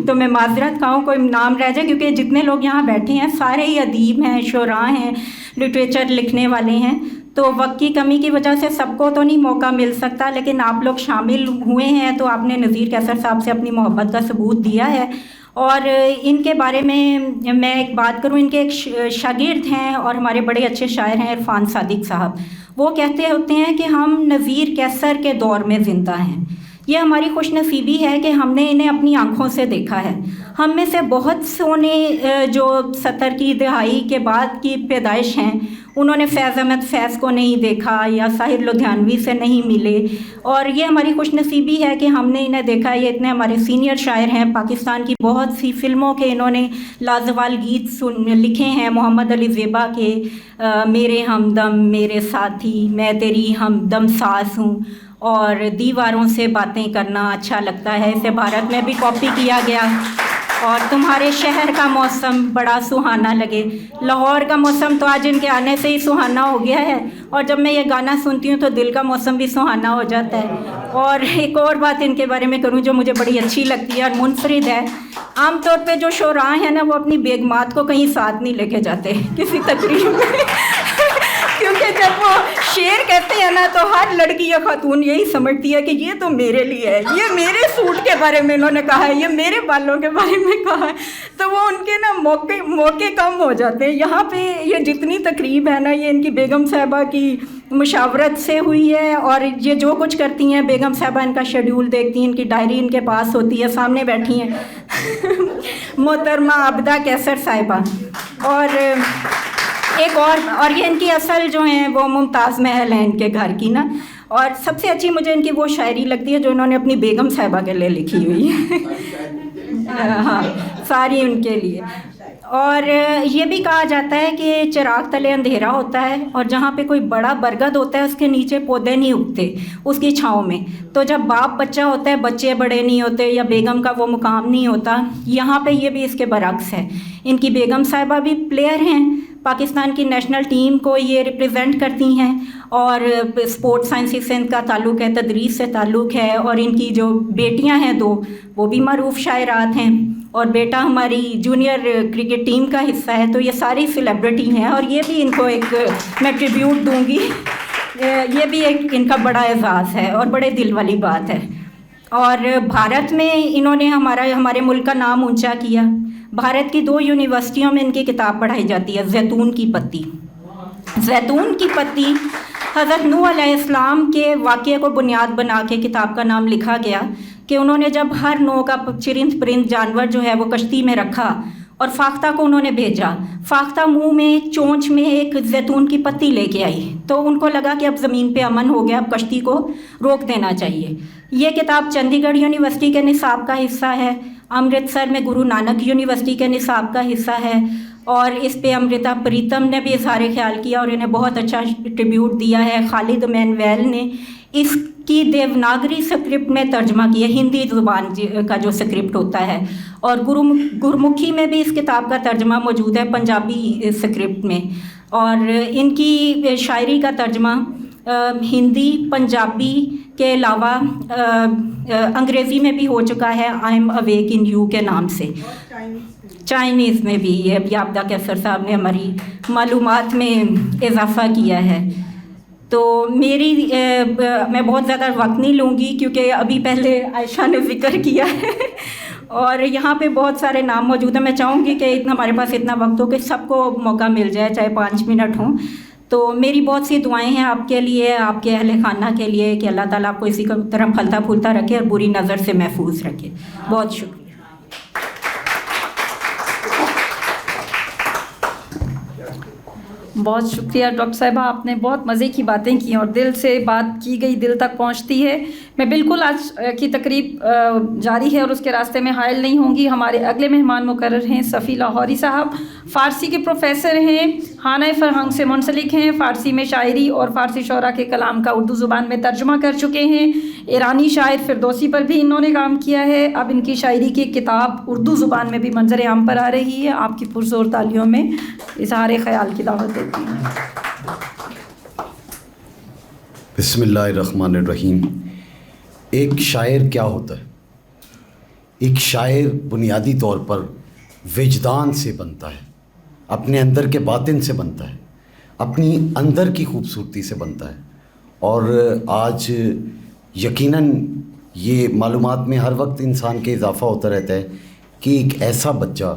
تو میں معذرت کہوں کوئی نام رہ جائے، کیونکہ جتنے لوگ یہاں بیٹھے ہیں سارے ہی ادیب ہیں، شعراء ہیں، لٹریچر لکھنے والے ہیں، تو وقت کی کمی کی وجہ سے سب کو تو نہیں موقع مل سکتا، لیکن آپ لوگ شامل ہوئے ہیں تو آپ نے نذیر قیصر صاحب سے اپنی محبت کا ثبوت دیا ہے۔ اور ان کے بارے میں ایک بات کروں، ان کے ایک شاگرد ہیں اور ہمارے بڑے اچھے شاعر ہیں عرفان صادق صاحب، وہ کہتے ہوتے ہیں کہ ہم نذیر قیصر کے دور میں زندہ ہیں۔ یہ ہماری خوش نصیبی ہے کہ ہم نے انہیں اپنی آنکھوں سے دیکھا ہے، ہم میں سے بہت سونے جو 70 کی دہائی کے بعد کی پیدائش ہیں انہوں نے فیض احمد فیض کو نہیں دیکھا یا ساحر لدھیانوی سے نہیں ملے، اور یہ ہماری خوش نصیبی ہے کہ ہم نے انہیں دیکھا. یہ اتنے ہمارے سینئر شاعر ہیں، پاکستان کی بہت سی فلموں کے انہوں نے لازوال گیت لکھے ہیں. محمد علی زیبا کے میرے ہمدم میرے ساتھی میں تیری ہمدم ساز ہوں، اور دیواروں سے باتیں کرنا اچھا لگتا ہے، اسے بھارت میں بھی کاپی کیا گیا. اور تمہارے شہر کا موسم بڑا سہانا لگے. لاہور کا موسم تو آج ان کے آنے سے ہی سہانا ہو گیا ہے، اور جب میں یہ گانا سنتی ہوں تو دل کا موسم بھی سہانا ہو جاتا ہے. اور ایک اور بات ان کے بارے میں کروں جو مجھے بڑی اچھی لگتی ہے اور منفرد ہے، عام طور پہ جو شعراء ہیں نا وہ اپنی بیگمات کو کہیں ساتھ نہیں لے کے جاتے کسی تقریب میں کیونکہ جب وہ شعر کہتے ہیں نا تو ہر لڑکی یا خاتون یہی سمجھتی ہے کہ یہ تو میرے لیے ہے، یہ میرے سوٹ کے بارے میں انہوں نے کہا ہے، یہ میرے بالوں کے بارے میں کہا ہے، تو وہ ان کے نا موقع کم ہو جاتے ہیں. یہاں پہ یہ جتنی تقریب ہے نا یہ ان کی بیگم صاحبہ کی مشاورت سے ہوئی ہے، اور یہ جو کچھ کرتی ہیں بیگم صاحبہ ان کا شیڈول دیکھتی ہیں، ان کی ڈائری ان کے پاس ہوتی ہے، سامنے بیٹھی ہیں محترمہ عابدہ کیسر صاحبہ. اور ایک اور یہ ان کی اصل جو ہیں وہ ممتاز محل ہیں ان کے گھر کی نا. اور سب سے اچھی مجھے ان کی وہ شاعری لگتی ہے جو انہوں نے اپنی بیگم صاحبہ کے لیے لکھی ہوئی ہے ہاں ساری ان کے لیے. اور یہ بھی کہا جاتا ہے کہ چراغ تلے اندھیرا ہوتا ہے، اور جہاں پہ کوئی بڑا برگد ہوتا ہے اس کے نیچے پودے نہیں اگتے اس کی چھاؤں میں. تو جب باپ بچہ ہوتا ہے بچے بڑے نہیں ہوتے یا بیگم کا وہ مقام نہیں ہوتا. یہاں پہ یہ بھی اس کے برعکس ہے. ان کی بیگم صاحبہ بھی پلیئر ہیں، پاکستان کی نیشنل ٹیم کو یہ ریپریزنٹ کرتی ہیں، اور اسپورٹ سائنسز سے ان کا تعلق ہے، تدریس سے تعلق ہے. اور ان کی جو بیٹیاں ہیں 2 وہ بھی معروف شاعرات ہیں، اور بیٹا ہماری جونیئر کرکٹ ٹیم کا حصہ ہے. تو یہ ساری سیلیبریٹی ہیں، اور یہ بھی ان کو ایک میں ٹریبیوٹ دوں گی، یہ بھی ایک ان کا بڑا اعزاز ہے اور بڑے دل والی بات ہے. اور بھارت میں انہوں نے ہمارے ملک کا نام اونچا کیا. بھارت کی 2 یونیورسٹیوں میں ان کی کتاب پڑھائی جاتی ہے، زیتون کی پتی. زیتون کی پتی حضرت نوح علیہ السلام کے واقعے کو بنیاد بنا کے کتاب کا نام لکھا گیا کہ انہوں نے جب ہر نوع کا چرند پرند جانور جو ہے وہ کشتی میں رکھا اور فاختہ کو انہوں نے بھیجا. فاختہ منہ میں چونچ میں ایک زیتون کی پتی لے کے آئی، تو ان کو لگا کہ اب زمین پہ امن ہو گیا، اب کشتی کو روک دینا چاہیے. یہ کتاب چندی گڑھ یونیورسٹی کے نصاب کا حصہ ہے، امرتسر میں گرو نانک یونیورسٹی کے نصاب کا حصہ ہے، اور اس پہ امرتا پریتم نے بھی اظہار خیال کیا اور انہیں بہت اچھا ٹریبیوٹ دیا ہے. خالد مینویل نے اس کی دیوناگری سکرپٹ میں ترجمہ کیا، ہندی زبان کا جو سکرپٹ ہوتا ہے، اور گرمکھی میں بھی اس کتاب کا ترجمہ موجود ہے پنجابی سکرپٹ میں. اور ان کی شاعری کا ترجمہ ہندی پنجابی کے علاوہ انگریزی میں بھی ہو چکا ہے، I am awake in you کے نام سے. چائنیز میں بھی یہ عابدہ کیسر صاحب نے ہماری معلومات میں اضافہ کیا ہے. تو میں بہت زیادہ وقت نہیں لوں گی کیونکہ ابھی پہلے عائشہ نے ذکر کیا ہے اور یہاں پہ بہت سارے نام موجود ہیں. میں چاہوں گی کہ ہمارے پاس اتنا وقت ہو کہ سب کو موقع مل جائے، چاہے 5 منٹ ہوں. تو میری بہت سی دعائیں ہیں آپ کے لیے، آپ کے اہل خانہ کے لیے، کہ اللہ تعالیٰ آپ کو اسی طرح پھلتا پھولتا رکھے اور بری نظر سے محفوظ رکھے. بہت شکریہ. بہت شکریہ ڈاکٹر صاحبہ، آپ نے بہت مزے کی باتیں کی اور دل سے بات کی گئی دل تک پہنچتی ہے. میں بالکل آج کی تقریب جاری ہے اور اس کے راستے میں حائل نہیں ہوں گی. ہمارے اگلے مہمان مقرر ہیں صفی لاہوری صاحب، فارسی کے پروفیسر ہیں، خانہ فرہنگ سے منسلک ہیں، فارسی میں شاعری اور فارسی شعراء کے کلام کا اردو زبان میں ترجمہ کر چکے ہیں. ایرانی شاعر فردوسی پر بھی انہوں نے کام کیا ہے. اب ان کی شاعری کی کتاب اردو زبان میں بھی منظر عام پر آ رہی ہے. آپ کی پرزور تالیوں میں اظہار خیال کی دعوت دیتی ہوں. بسم اللہ الرحمن الرحیم. ایک شاعر کیا ہوتا ہے؟ ایک شاعر بنیادی طور پر وجدان سے بنتا ہے، اپنے اندر کے باطن سے بنتا ہے، اپنی اندر کی خوبصورتی سے بنتا ہے. اور آج یقیناً یہ معلومات میں ہر وقت انسان کے اضافہ ہوتا رہتا ہے کہ ایک ایسا بچہ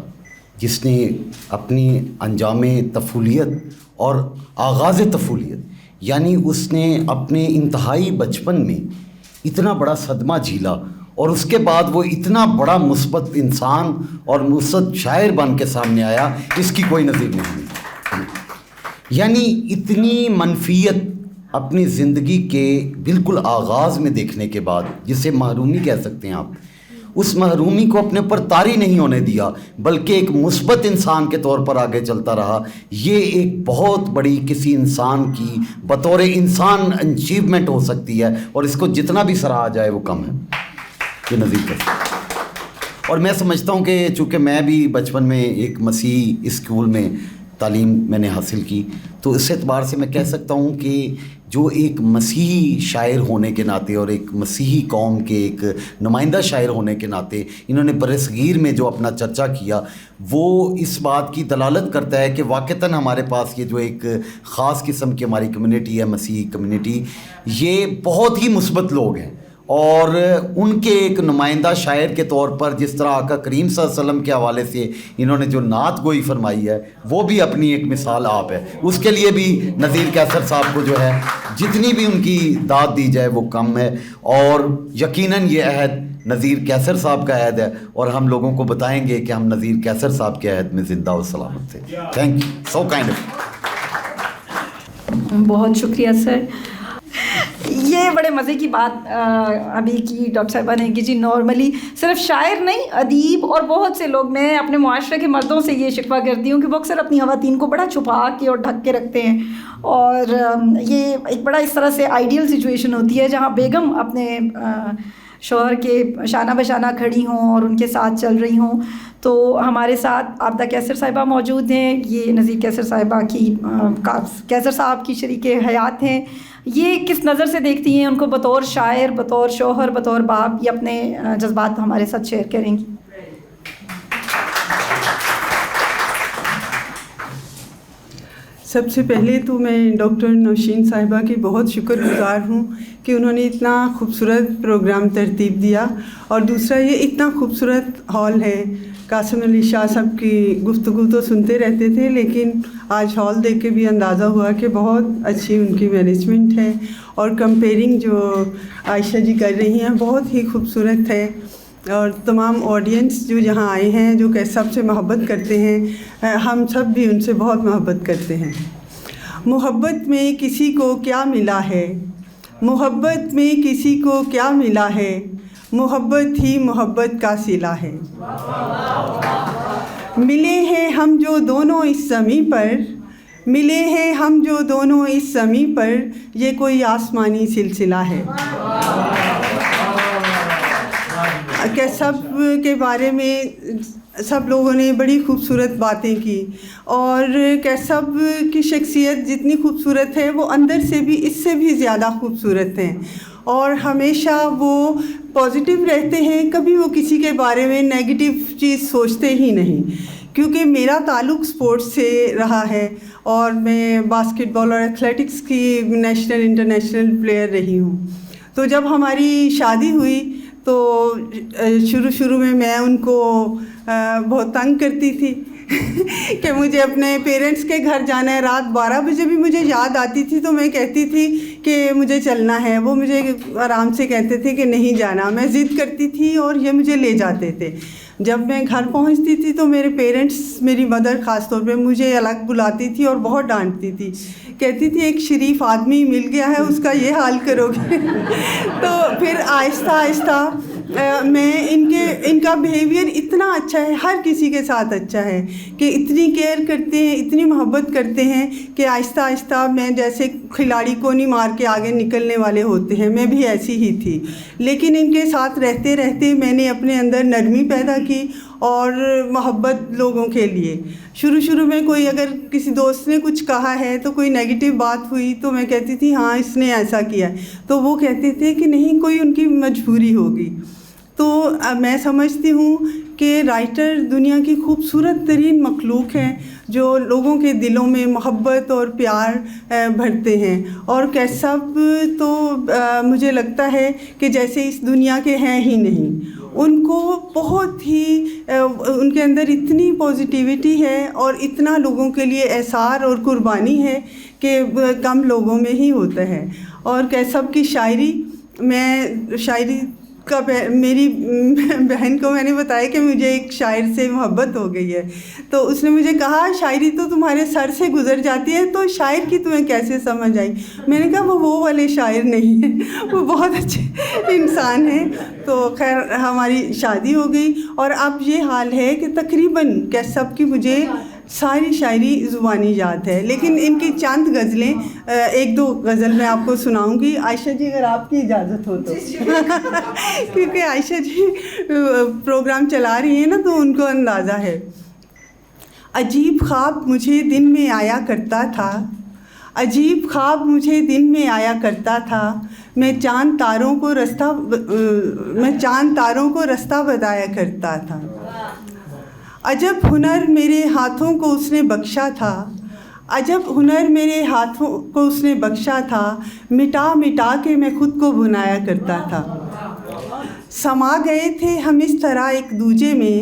جس نے اپنی انجام طفولیت اور آغاز طفولیت، یعنی اس نے اپنے انتہائی بچپن میں اتنا بڑا صدمہ جھیلا اور اس کے بعد وہ اتنا بڑا مثبت انسان اور مثبت شاعر بن کے سامنے آیا، اس کی کوئی نظیر نہیں ہے۔ یعنی اتنی منفیت اپنی زندگی کے بالکل آغاز میں دیکھنے کے بعد، جسے محرومی کہہ سکتے ہیں آپ، اس محرومی کو اپنے اوپر طاری نہیں ہونے دیا، بلکہ ایک مثبت انسان کے طور پر آگے چلتا رہا۔ یہ ایک بہت بڑی کسی انسان کی بطور انسان اچیومنٹ ہو سکتی ہے، اور اس کو جتنا بھی سراہا جائے وہ کم ہے، یہ نظیر کیسر۔ اور میں سمجھتا ہوں کہ چونکہ میں بھی بچپن میں ایک مسیحی اسکول میں تعلیم میں نے حاصل کی، تو اس اعتبار سے میں کہہ سکتا ہوں کہ جو ایک مسیحی شاعر ہونے کے ناطے اور ایک مسیحی قوم کے ایک نمائندہ شاعر ہونے کے ناطے انہوں نے برصغیر میں جو اپنا چرچا کیا، وہ اس بات کی دلالت کرتا ہے کہ واقعتاً ہمارے پاس یہ جو ایک خاص قسم کی ہماری کمیونٹی ہے، مسیحی کمیونٹی، یہ بہت ہی مثبت لوگ ہیں، اور ان کے ایک نمائندہ شاعر کے طور پر جس طرح آقا کریم صلی اللہ علیہ وسلم کے حوالے سے انہوں نے جو نعت گوئی فرمائی ہے، وہ بھی اپنی ایک مثال آپ ہے۔ اس کے لیے بھی نذیر کیسر صاحب کو جو ہے جتنی بھی ان کی داد دی جائے وہ کم ہے، اور یقیناً یہ عہد نذیر کیسر صاحب کا عہد ہے، اور ہم لوگوں کو بتائیں گے کہ ہم نذیر کیسر صاحب کے عہد میں زندہ و سلامت تھے۔ Thank you, so kind of. بہت شکریہ سر۔ یہ بڑے مزے کی بات ابھی کی ڈاکٹر صاحبہ نے کہ جی نارملی صرف شاعر نہیں، ادیب اور بہت سے لوگ، میں اپنے معاشرے کے مردوں سے یہ شکوہ کرتی ہوں کہ وہ اکثر اپنی خواتین کو بڑا چھپا کے اور ڈھک کے رکھتے ہیں، اور یہ ایک بڑا اس طرح سے آئیڈیل سچویشن ہوتی ہے جہاں بیگم اپنے شوہر کے شانہ بشانہ کھڑی ہوں اور ان کے ساتھ چل رہی ہوں۔ تو ہمارے ساتھ عابدہ کیسر صاحبہ موجود ہیں، یہ نذیر کیسر صاحبہ کی کیسر صاحب کی شریک حیات ہیں۔ یہ کس نظر سے دیکھتی ہیں ان کو بطور شاعر، بطور شوہر، بطور باپ؟ یہ اپنے جذبات ہمارے ساتھ شیئر کریں گی۔ سب سے پہلے تو میں ڈاکٹر نوشین صاحبہ کی بہت شکر گزار ہوں کہ انہوں نے اتنا خوبصورت پروگرام ترتیب دیا، اور دوسرا یہ اتنا خوبصورت ہال ہے۔ قاسم علی شاہ صاحب کی گفتگو تو سنتے رہتے تھے، لیکن آج ہال دیکھ کے بھی اندازہ ہوا کہ بہت اچھی ان کی مینجمنٹ ہے، اور کمپیئرنگ جو عائشہ جی کر رہی ہیں بہت ہی خوبصورت ہے۔ اور تمام آڈینس جو یہاں آئے ہیں جو کہ سب سے محبت کرتے ہیں، ہم سب بھی ان سے بہت محبت کرتے ہیں۔ محبت میں کسی کو کیا ملا ہے، محبت میں کسی کو کیا ملا ہے، محبت ہی محبت کا صلہ ہے۔ ملے ہیں ہم جو دونوں اس زمیں پر، ملے ہیں ہم جو دونوں اس زمیں پر، یہ کوئی آسمانی سلسلہ ہے۔ کہ سب کے بارے میں سب لوگوں نے بڑی خوبصورت باتیں کی، اور کہ سب کی شخصیت جتنی خوبصورت ہے وہ اندر سے بھی اس سے بھی زیادہ خوبصورت ہیں، اور ہمیشہ وہ پازیٹیو رہتے ہیں، کبھی وہ کسی کے بارے میں نیگیٹو چیز سوچتے ہی نہیں۔ کیونکہ میرا تعلق سپورٹس سے رہا ہے، اور میں باسکٹ بال اور ایتھلیٹکس کی نیشنل انٹرنیشنل پلیئر رہی ہوں۔ تو جب ہماری شادی ہوئی تو شروع میں ان کو بہت تنگ کرتی تھی کہ مجھے اپنے پیرنٹس کے گھر جانا ہے۔ رات 12 بجے بھی مجھے یاد آتی تھی تو میں کہتی تھی کہ مجھے چلنا ہے، وہ مجھے آرام سے کہتے تھے کہ نہیں جانا، میں ضد کرتی تھی اور یہ مجھے لے جاتے تھے۔ جب میں گھر پہنچتی تھی تو میرے پیرنٹس، میری مدر خاص طور پہ، مجھے الگ بلاتی تھی اور بہت ڈانٹتی تھی، کہتی تھی ایک شریف آدمی مل گیا ہے، اس کا یہ حال کرو گے۔ تو پھر آہستہ آہستہ میں ان کا بیہیویئر اتنا اچھا ہے، ہر کسی کے ساتھ اچھا ہے کہ اتنی کیئر کرتے ہیں، اتنی محبت کرتے ہیں کہ آہستہ آہستہ میں جیسے کھلاڑی کو نہیں مار کے آگے نکلنے والے ہوتے ہیں، میں بھی ایسی ہی تھی۔ لیکن ان کے ساتھ رہتے رہتے میں نے اپنے اندر نرمی پیدا کی اور محبت لوگوں کے لیے۔ شروع میں کوئی اگر کسی دوست نے کچھ کہا ہے تو کوئی نیگیٹو بات ہوئی تو میں کہتی تھی ہاں اس نے ایسا کیا ہے، تو وہ کہتے تھے کہ نہیں کوئی ان کی مجبوری ہوگی۔ تو میں سمجھتی ہوں کہ رائٹر دنیا کی خوبصورت ترین مخلوق ہیں جو لوگوں کے دلوں میں محبت اور پیار بھرتے ہیں، اور سب تو مجھے لگتا ہے کہ جیسے اس دنیا کے ہیں ہی نہیں۔ ان کو بہت ہی ان کے اندر اتنی پازیٹیوٹی ہے اور اتنا لوگوں کے لیے احسار اور قربانی ہے کہ کم لوگوں میں ہی ہوتا ہے۔ اور سب کی شاعری، میں شاعری کا میری بہن کو میں نے بتایا کہ مجھے ایک شاعر سے محبت ہو گئی ہے، تو اس نے مجھے کہا شاعری تو تمہارے سر سے گزر جاتی ہے، تو شاعر کی تمہیں کیسے سمجھ آئی؟ میں نے کہا وہ والے شاعر نہیں ہیں، وہ بہت اچھے انسان ہیں۔ تو خیر ہماری شادی ہو گئی، اور اب یہ حال ہے کہ تقریباً سب کی مجھے ساری شاعری زبانی یاد ہے، لیکن ان کی چند غزلیں، ایک دو غزل میں آپ کو سناؤں گی عائشہ جی، اگر آپ کی اجازت ہو تو، کیونکہ عائشہ جی پروگرام چلا رہی ہیں نا تو ان کو اندازہ ہے۔ عجیب خواب مجھے دن میں آیا کرتا تھا، عجیب خواب مجھے دن میں آیا کرتا تھا، میں چاند تاروں کو رستہ بتایا کرتا تھا، عجب ہنر میرے ہاتھوں کو اس نے بخشا تھا، عجب ہنر میرے ہاتھوں کو اس نے بخشا تھا، مٹا مٹا کے میں خود کو بنایا کرتا تھا، سما گئے تھے ہم اس طرح ایک دوجے میں،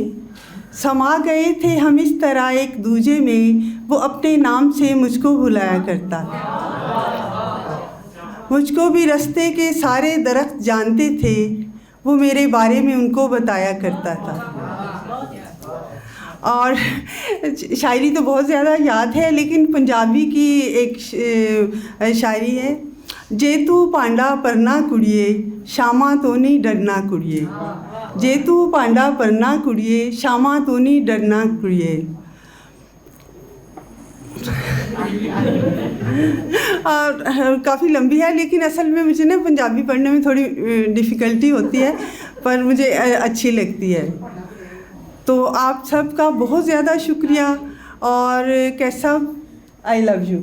سما گئے تھے ہم اس طرح ایک دوجے میں، وہ اپنے نام سے مجھ کو بلایا کرتا تھا، مجھ کو بھی رستے کے سارے درخت جانتے تھے، وہ میرے بارے میں ان کو بتایا کرتا تھا۔ اور شاعری تو بہت زیادہ یاد ہے، لیکن پنجابی کی ایک شاعری ہے، جے تو پانڈا پرنا کڑیے شاماں تو نہیں ڈرنا کڑیے، جے تو پانڈا پرنا کڑیے شاماں تو نہیں ڈرنا کڑیے۔ اور کافی لمبی ہے، لیکن اصل میں مجھے نا پنجابی پڑھنے میں تھوڑی ڈیفیکلٹی ہوتی ہے، پر مجھے اچھی لگتی ہے۔ تو آپ سب کا بہت زیادہ شکریہ، اور کیسا آئی لو یو۔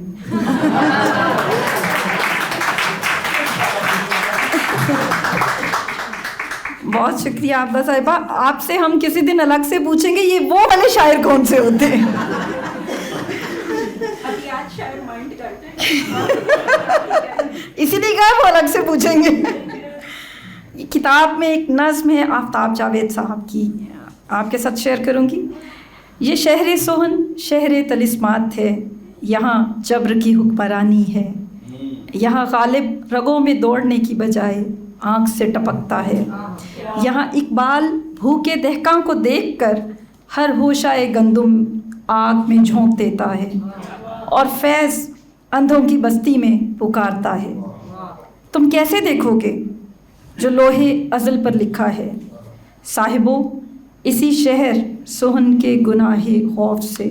بہت شکریہ عابدہ صاحبہ، آپ سے ہم کسی دن الگ سے پوچھیں گے یہ وہ والے شاعر کون سے ہوتے ہیں۔ اسی لیے کہا وہ الگ سے پوچھیں گے۔ کتاب میں ایک نظم ہے آفتاب جاوید صاحب کی، آپ کے ساتھ شیئر کروں گی۔ یہ شہر سوہن شہر طلسمات ہے، یہاں جبر کی حکمرانی ہے، یہاں غالب رگوں میں دوڑنے کی بجائے آنکھ سے ٹپکتا ہے، یہاں اقبال بھوکے دہقاں کو دیکھ کر ہر ہوشہ گندم آگ میں جھونک دیتا ہے، اور فیض اندھوں کی بستی میں پکارتا ہے۔ تم کیسے دیکھو گے جو لوہے ازل پر لکھا ہے، صاحبو اسی شہر سوہن کے گناہ خوف سے،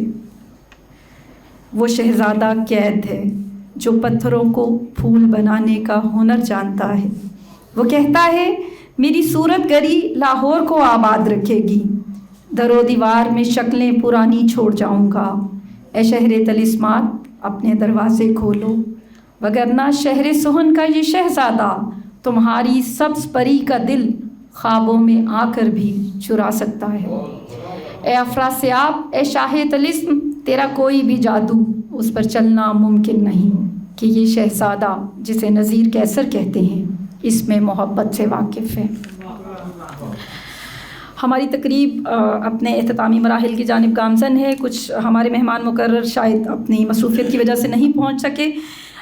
وہ شہزادہ قید ہے جو پتھروں کو پھول بنانے کا ہنر جانتا ہے، وہ کہتا ہے میری صورت گری لاہور کو آباد رکھے گی، در و دیوار میں شکلیں پرانی چھوڑ جاؤں گا، اے شہر طلسمات اپنے دروازے کھولو، وگرنہ شہر سوہن کا یہ شہزادہ تمہاری سبز پری کا دل خوابوں میں آ کر بھی چرا سکتا ہے۔ اے افراسیاب، اے شاہ طلسم، تیرا کوئی بھی جادو اس پر چلنا ممکن نہیں کہ یہ شہزادہ جسے نذیر قیصر کہتے ہیں اس میں محبت سے واقف ہے۔ ہماری تقریب اپنے اختتامی مراحل کی جانب گامزن ہے۔ کچھ ہمارے مہمان مقرر شاید اپنی مصروفیت کی وجہ سے نہیں پہنچ سکے،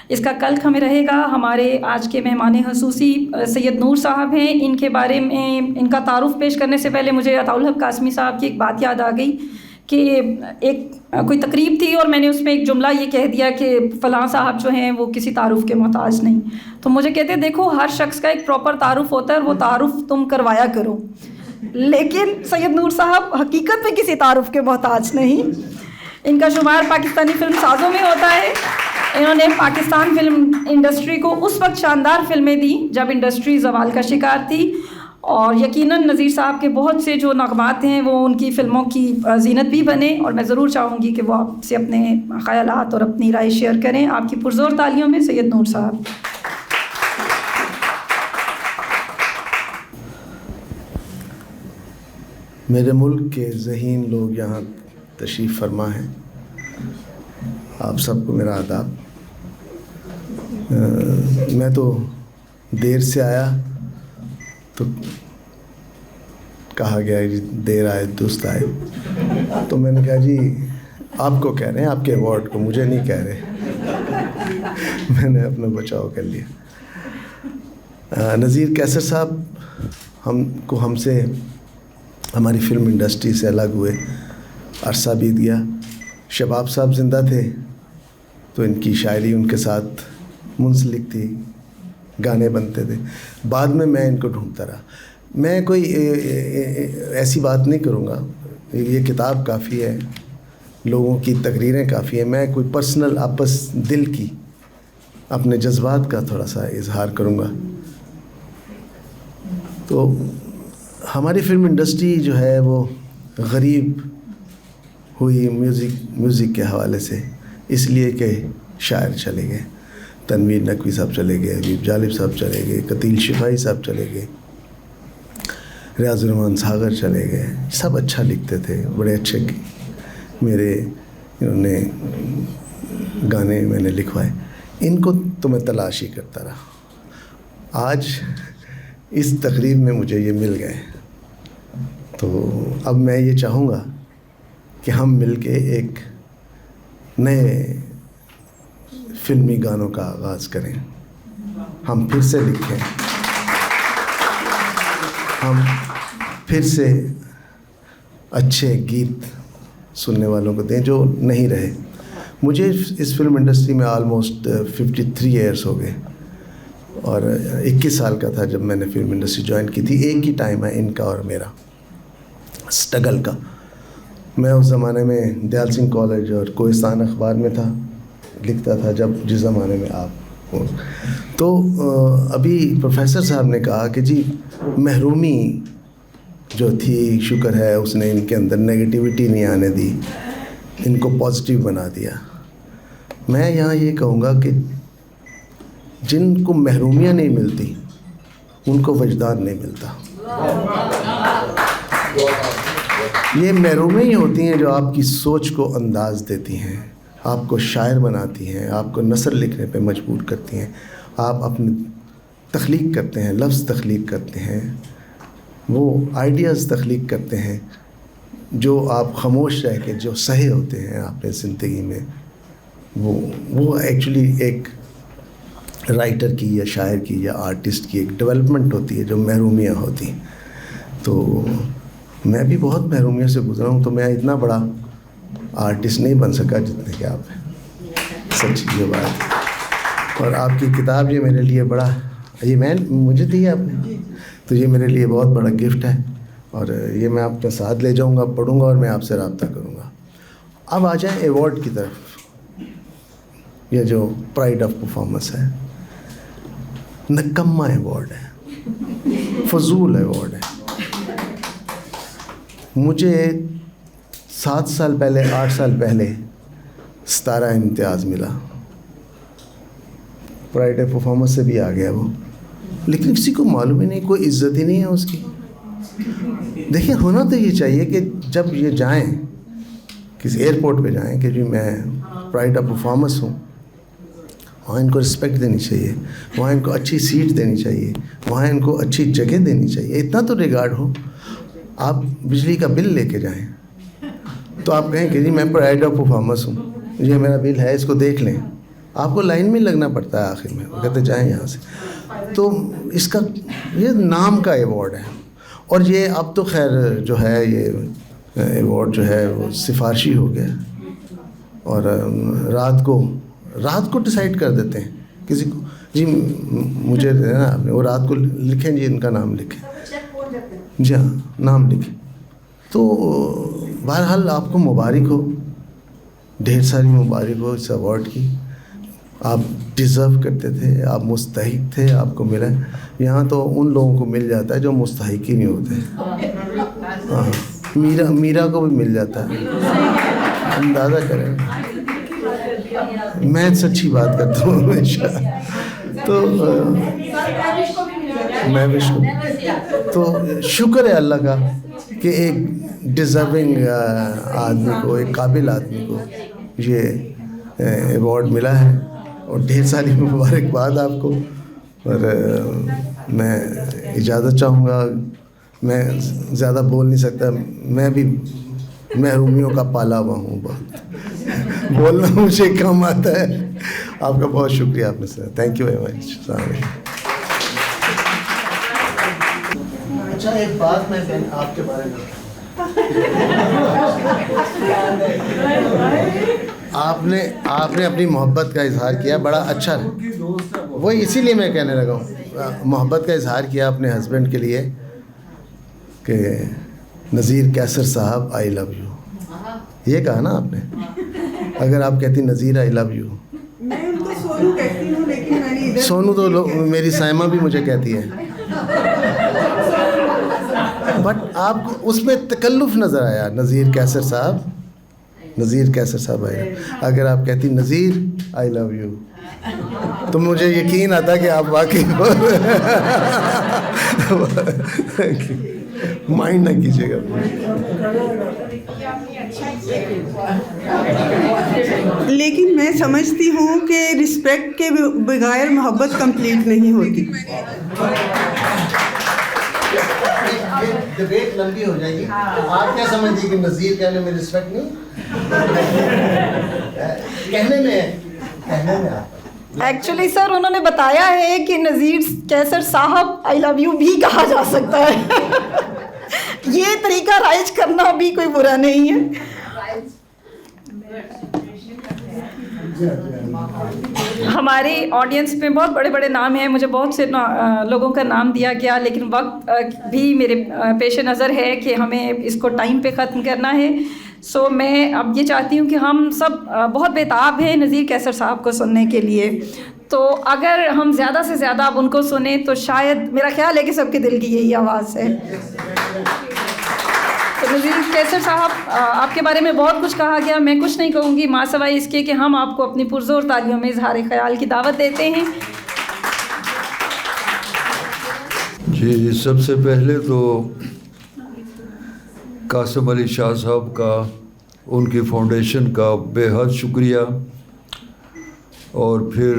اس کا کل ہمیں رہے گا۔ ہمارے آج کے مہمان خصوصی سید نور صاحب ہیں، ان کے بارے میں ان کا تعارف پیش کرنے سے پہلے مجھے عطاء الحق قاسمی صاحب کی ایک بات یاد آ گئی کہ ایک کوئی تقریب تھی اور میں نے اس میں ایک جملہ یہ کہہ دیا کہ فلاں صاحب جو ہیں وہ کسی تعارف کے محتاج نہیں، تو مجھے کہتے دیکھو ہر شخص کا ایک پراپر تعارف ہوتا ہے اور وہ تعارف تم کروایا کرو، لیکن سید نور صاحب حقیقت میں کسی تعارف کے محتاج نہیں۔ ان کا شمار پاکستانی فلم سازوں میں ہوتا ہے۔ انہوں نے پاکستان فلم انڈسٹری کو اس وقت شاندار فلمیں دیں جب انڈسٹری زوال کا شکار تھی، اور یقیناً نذیر صاحب کے بہت سے جو نغمات ہیں وہ ان کی فلموں کی زینت بھی بنے، اور میں ضرور چاہوں گی کہ وہ آپ سے اپنے خیالات اور اپنی رائے شیئر کریں۔ آپ کی پرزور تالیوں میں سید نور صاحب۔ میرے ملک کے ذہین لوگ یہاں تشریف فرما ہیں، آپ سب کو میرا آداب۔ میں تو دیر سے آیا تو کہا گیا جی دیر آئے درست آئے، تو میں نے کہا جی آپ کو کہہ رہے ہیں، آپ کے ایوارڈ کو، مجھے نہیں کہہ رہے۔ میں نے اپنا بچاؤ کر لیا۔ نذیر قیصر صاحب ہم سے ہماری فلم انڈسٹری سے الگ ہوئے عرصہ بیت گیا. شباب صاحب زندہ تھے تو ان کی شاعری ان کے ساتھ منسلک تھی, گانے بنتے تھے. بعد میں ان کو ڈھونڈتا رہا. میں کوئی ایسی بات نہیں کروں گا, یہ کتاب کافی ہے, لوگوں کی تقریریں کافی ہیں. میں کوئی پرسنل آپس دل کی اپنے جذبات کا تھوڑا سا اظہار کروں گا. تو ہماری فلم انڈسٹری جو ہے وہ غریب ہوئی میوزک کے حوالے سے, اس لیے کہ شاعر چلے گئے, تنویر نقوی صاحب چلے گئے, حبیب جالب صاحب چلے گئے, قتیل شفائی صاحب چلے گئے, ریاض الرحمان ساغر چلے گئے. سب اچھا لکھتے تھے, بڑے اچھے میرے انہوں نے گانے میں نے لکھوائے. ان کو تو میں تلاش ہی کرتا رہا. آج اس تقریب میں مجھے یہ مل گئے, تو اب میں یہ چاہوں گا کہ ہم مل کے ایک نئے فلمی گانوں کا آغاز کریں. ہم پھر سے لکھیں, ہم پھر سے اچھے گیت سننے والوں کو دیں جو نہیں رہے. مجھے اس فلم انڈسٹری میں آلموسٹ 53 ایئرس ہو گئے, اور 21 سال کا تھا جب میں نے فلم انڈسٹری جوائن کی تھی. ایک ہی ٹائم ہے ان کا اور میرا اسٹرگل کا. میں اس زمانے میں دیال سنگھ کالج اور کوہستان اخبار میں تھا, لکھتا تھا جس زمانے میں آپ ہو. تو ابھی پروفیسر صاحب نے کہا کہ جی محرومی جو تھی, شکر ہے اس نے ان کے اندر نیگیٹیوٹی نہیں آنے دی, ان کو پازیٹیو بنا دیا. میں یہاں یہ کہوں گا کہ جن کو محرومیاں نہیں ملتی ان کو وجدان نہیں ملتا. یہ محرومیاں ہی ہوتی ہیں جو آپ کی سوچ کو انداز دیتی ہیں, آپ کو شاعر بناتی ہیں, آپ کو نثر لکھنے پہ مجبور کرتی ہیں. آپ اپنے تخلیق کرتے ہیں, لفظ تخلیق کرتے ہیں, وہ آئیڈیاز تخلیق کرتے ہیں جو آپ خاموش رہ کے جو سہے ہوتے ہیں اپنے زندگی میں. وہ ایکچولی ایک رائٹر کی یا شاعر کی یا آرٹسٹ کی ایک ڈیولپمنٹ ہوتی ہے جو محرومیاں ہوتی ہیں. تو میں بھی بہت محرومیوں سے گزرا ہوں, تو میں اتنا بڑا آرٹسٹ نہیں بن سکا جتنے کہ آپ ہیں, سچی یہ بات. اور آپ کی کتاب یہ میرے لیے بڑا, یہ مجھے دی آپ نے, تو یہ میرے لیے بہت بڑا گفٹ ہے, اور یہ میں آپ کے ساتھ لے جاؤں گا, پڑھوں گا اور میں آپ سے رابطہ کروں گا. اب آ جائیں ایوارڈ کی طرف. یہ جو پرائڈ آف پرفارمنس ہے, نکما ایوارڈ ہے, فضول ایوارڈ ہے. مجھے 7 سال پہلے 8 سال پہلے 17 امتیاز ملا, پرائڈ آف پرفارمنس سے بھی آ گیا وہ, لیکن کسی کو معلوم ہی نہیں, کوئی عزت ہی نہیں ہے اس کی. دیکھیں ہونا تو یہ چاہیے کہ جب یہ جائیں کسی ایئرپورٹ پہ جائیں کہ جی میں پرائڈ آف پرفارمنس ہوں, وہاں ان کو رسپیکٹ دینی چاہیے, وہاں ان کو اچھی سیٹ دینی چاہیے, وہاں ان کو اچھی جگہ دینی چاہیے, اتنا تو ریگارڈ ہو. آپ بجلی کا بل لے کے جائیں تو آپ کہیں کہ جی میں پرائڈ آف پرفارمنس ہوں, یہ میرا بل ہے, اس کو دیکھ لیں. آپ کو لائن میں لگنا پڑتا ہے آخر میں, وہ کہتے جائیں یہاں سے. تو اس کا یہ نام کا ایوارڈ ہے, اور یہ اب تو خیر جو ہے یہ ایوارڈ جو ہے وہ سفارشی ہو گیا, اور رات کو ڈیسائیڈ کر دیتے ہیں کسی کو, جی مجھے نا وہ رات کو لکھیں, جی ان کا نام لکھیں, جی ہاں نام لکھیں. تو بہرحال آپ کو مبارک ہو, ڈھیر ساری مبارک ہو اس ایوارڈ کی. آپ ڈیزرو کرتے تھے, آپ مستحق تھے, آپ کو ملا. یہاں تو ان لوگوں کو مل جاتا ہے جو مستحق ہی نہیں ہوتے. ہاں میرا کو بھی مل جاتا ہے, اندازہ کریں. میں سچی بات کرتا ہوں ہمیشہ. تو میں وش تو شکر ہے اللہ کا کہ ایک ڈیزرونگ آدمی کو, ایک قابل آدمی کو یہ ایوارڈ ملا ہے, اور ڈھیر ساری مبارکباد آپ کو. اور میں اجازت چاہوں گا, میں زیادہ بول نہیں سکتا, میں بھی محرومیوں کا پالا ہوا ہوں, بہت بولنا مجھے کم آتا ہے. آپ کا بہت شکریہ, آپ نے سنا. Thank you very much. السلام علیکم. اچھا ایک بات میں آپ کے بارے میں آپ نے اپنی محبت کا اظہار کیا, بڑا اچھا, وہی اسی لیے میں کہنے لگا ہوں, محبت کا اظہار کیا اپنے ہسبینڈ کے لیے کہ نذیر کیسر صاحب آئی لو یو, یہ کہا نا آپ نے. اگر آپ کہتی نذیر آئی لو یو, میں ان کو سونو کہتی ہوں, لیکن میں نے ادھر سونو تو میری سائمہ بھی مجھے کہتی ہے, بٹ آپ اس میں تکلف نظر آیا. نذیر کیسر صاحب آئی, اگر آپ کہتی نذیر آئی لو یو تو مجھے یقین آتا کہ آپ واقعی مائنڈ نہ کیجیے گا. لیکن میں سمجھتی ہوں کہ رسپیکٹ کے بغیر محبت کمپلیٹ نہیں ہوتی. ڈبیٹ لمبی ہو جائے گی. آپ کیا سمجھتی کہ نذیر کہنے میں رسپیکٹ نہیں, کہنے میں ایکچولی سر انہوں نے بتایا ہے کہ نذیر کیسر صاحب آئی لو یو بھی کہا جا سکتا ہے. یہ طریقہ رائج کرنا بھی کوئی برا نہیں ہے. ہماری آڈینس میں بہت بڑے بڑے نام ہیں, مجھے بہت سے لوگوں کا نام دیا گیا, لیکن وقت بھی میرے پیش نظر ہے کہ ہمیں اس کو ٹائم پہ ختم کرنا ہے. سو میں اب یہ چاہتی ہوں کہ ہم سب بہت بےتاب ہیں نذیر کیسر صاحب کو سننے کے لیے, تو اگر ہم زیادہ سے زیادہ اب ان کو سنیں تو شاید, میرا خیال ہے کہ سب کے دل کی یہی آواز ہے. تو نذیر کیسر صاحب آپ کے بارے میں بہت کچھ کہا گیا, میں کچھ نہیں کہوں گی ماں سوائے اس کے کہ ہم آپ کو اپنی پرزور تالیوں میں اظہار خیال کی دعوت دیتے ہیں. جی سب سے پہلے تو قاسم علی شاہ صاحب کا, ان کی فاؤنڈیشن کا بے حد شکریہ, اور پھر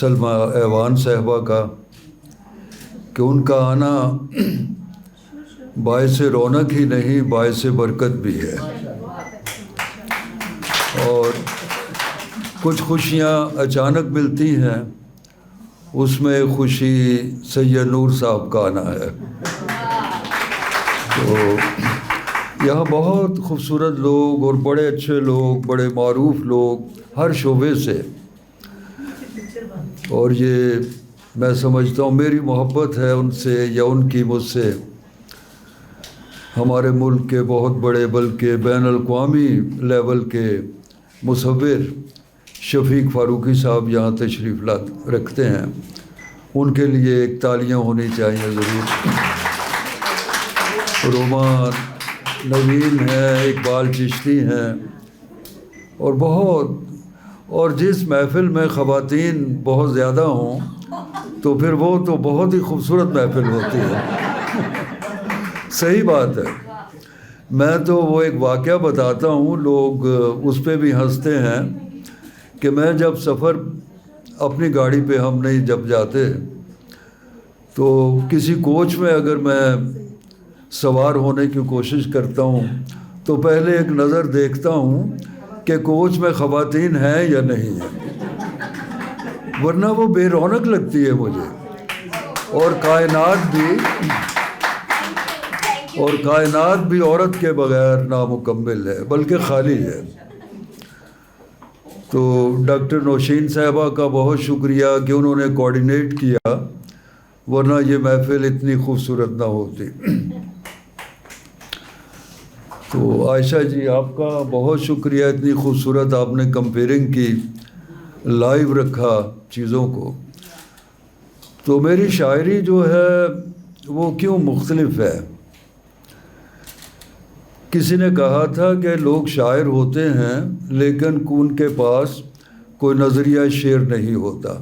سلمہ ایوان صاحبہ کا کہ ان کا آنا باعث رونق ہی نہیں باعث برکت بھی ہے. اور کچھ خوشیاں اچانک ملتی ہیں, اس میں خوشی سید نور صاحب کا آنا ہے. تو یہاں بہت خوبصورت لوگ اور بڑے اچھے لوگ, بڑے معروف لوگ ہر شعبے سے, اور یہ میں سمجھتا ہوں میری محبت ہے ان سے یا ان کی مجھ سے. ہمارے ملک کے بہت بڑے بلکہ بین الاقوامی لیول کے مصور شفیق فاروقی صاحب یہاں تشریف رکھتے ہیں, ان کے لیے ایک تالیاں ہونی چاہیے ضرور. رومان نوین ہیں, اقبال چشتی ہیں, اور جس محفل میں خواتین بہت زیادہ ہوں تو پھر وہ تو بہت ہی خوبصورت محفل ہوتی ہے. صحیح بات ہے. میں تو وہ ایک واقعہ بتاتا ہوں, لوگ اس پہ بھی ہنستے ہیں کہ میں جب سفر اپنی گاڑی پہ ہم نہیں جب جاتے تو کسی کوچ میں اگر میں سوار ہونے کی کوشش کرتا ہوں تو پہلے ایک نظر دیکھتا ہوں کہ کوچ میں خواتین ہیں یا نہیں ہیں, ورنہ وہ بے رونق لگتی ہے مجھے. اور کائنات بھی عورت کے بغیر نامکمل ہے, بلکہ خالی ہے. تو ڈاکٹر نوشین صاحبہ کا بہت شکریہ کہ انہوں نے کوآرڈینیٹ کیا, ورنہ یہ محفل اتنی خوبصورت نہ ہوتی. تو عائشہ جی آپ کا بہت شکریہ, اتنی خوبصورت آپ نے کمپیئرنگ کی, لائیو رکھا چیزوں کو. تو میری شاعری جو ہے وہ کیوں مختلف ہے. کسی نے کہا تھا کہ لوگ شاعر ہوتے ہیں لیکن ان کے پاس کوئی نظریہ شعر نہیں ہوتا,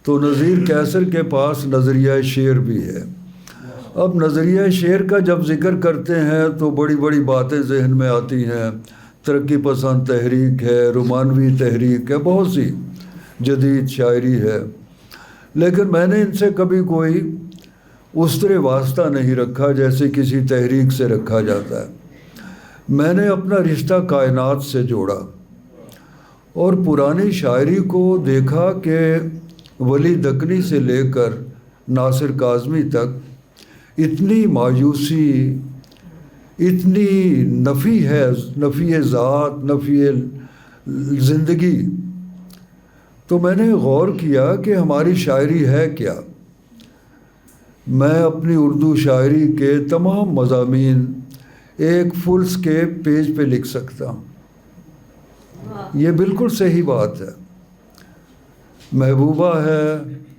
تو نذیر کیسر کے پاس نظریہ شعر بھی ہے. اب نظریہ شعر کا جب ذکر کرتے ہیں تو بڑی بڑی باتیں ذہن میں آتی ہیں, ترقی پسند تحریک ہے, رومانوی تحریک ہے, بہت سی جدید شاعری ہے, لیکن میں نے ان سے کبھی کوئی اس طرح واسطہ نہیں رکھا جیسے کسی تحریک سے رکھا جاتا ہے. میں نے اپنا رشتہ کائنات سے جوڑا اور پرانی شاعری کو دیکھا کہ ولی دکنی سے لے کر ناصر کاظمی تک اتنی مایوسی، اتنی نفی ذات، نفی زندگی. تو میں نے غور کیا کہ ہماری شاعری ہے کیا. میں اپنی اردو شاعری کے تمام مضامین ایک فل اسکیپ پیج پہ لکھ سکتا ہوں. یہ بالکل صحیح بات ہے. محبوبہ ہے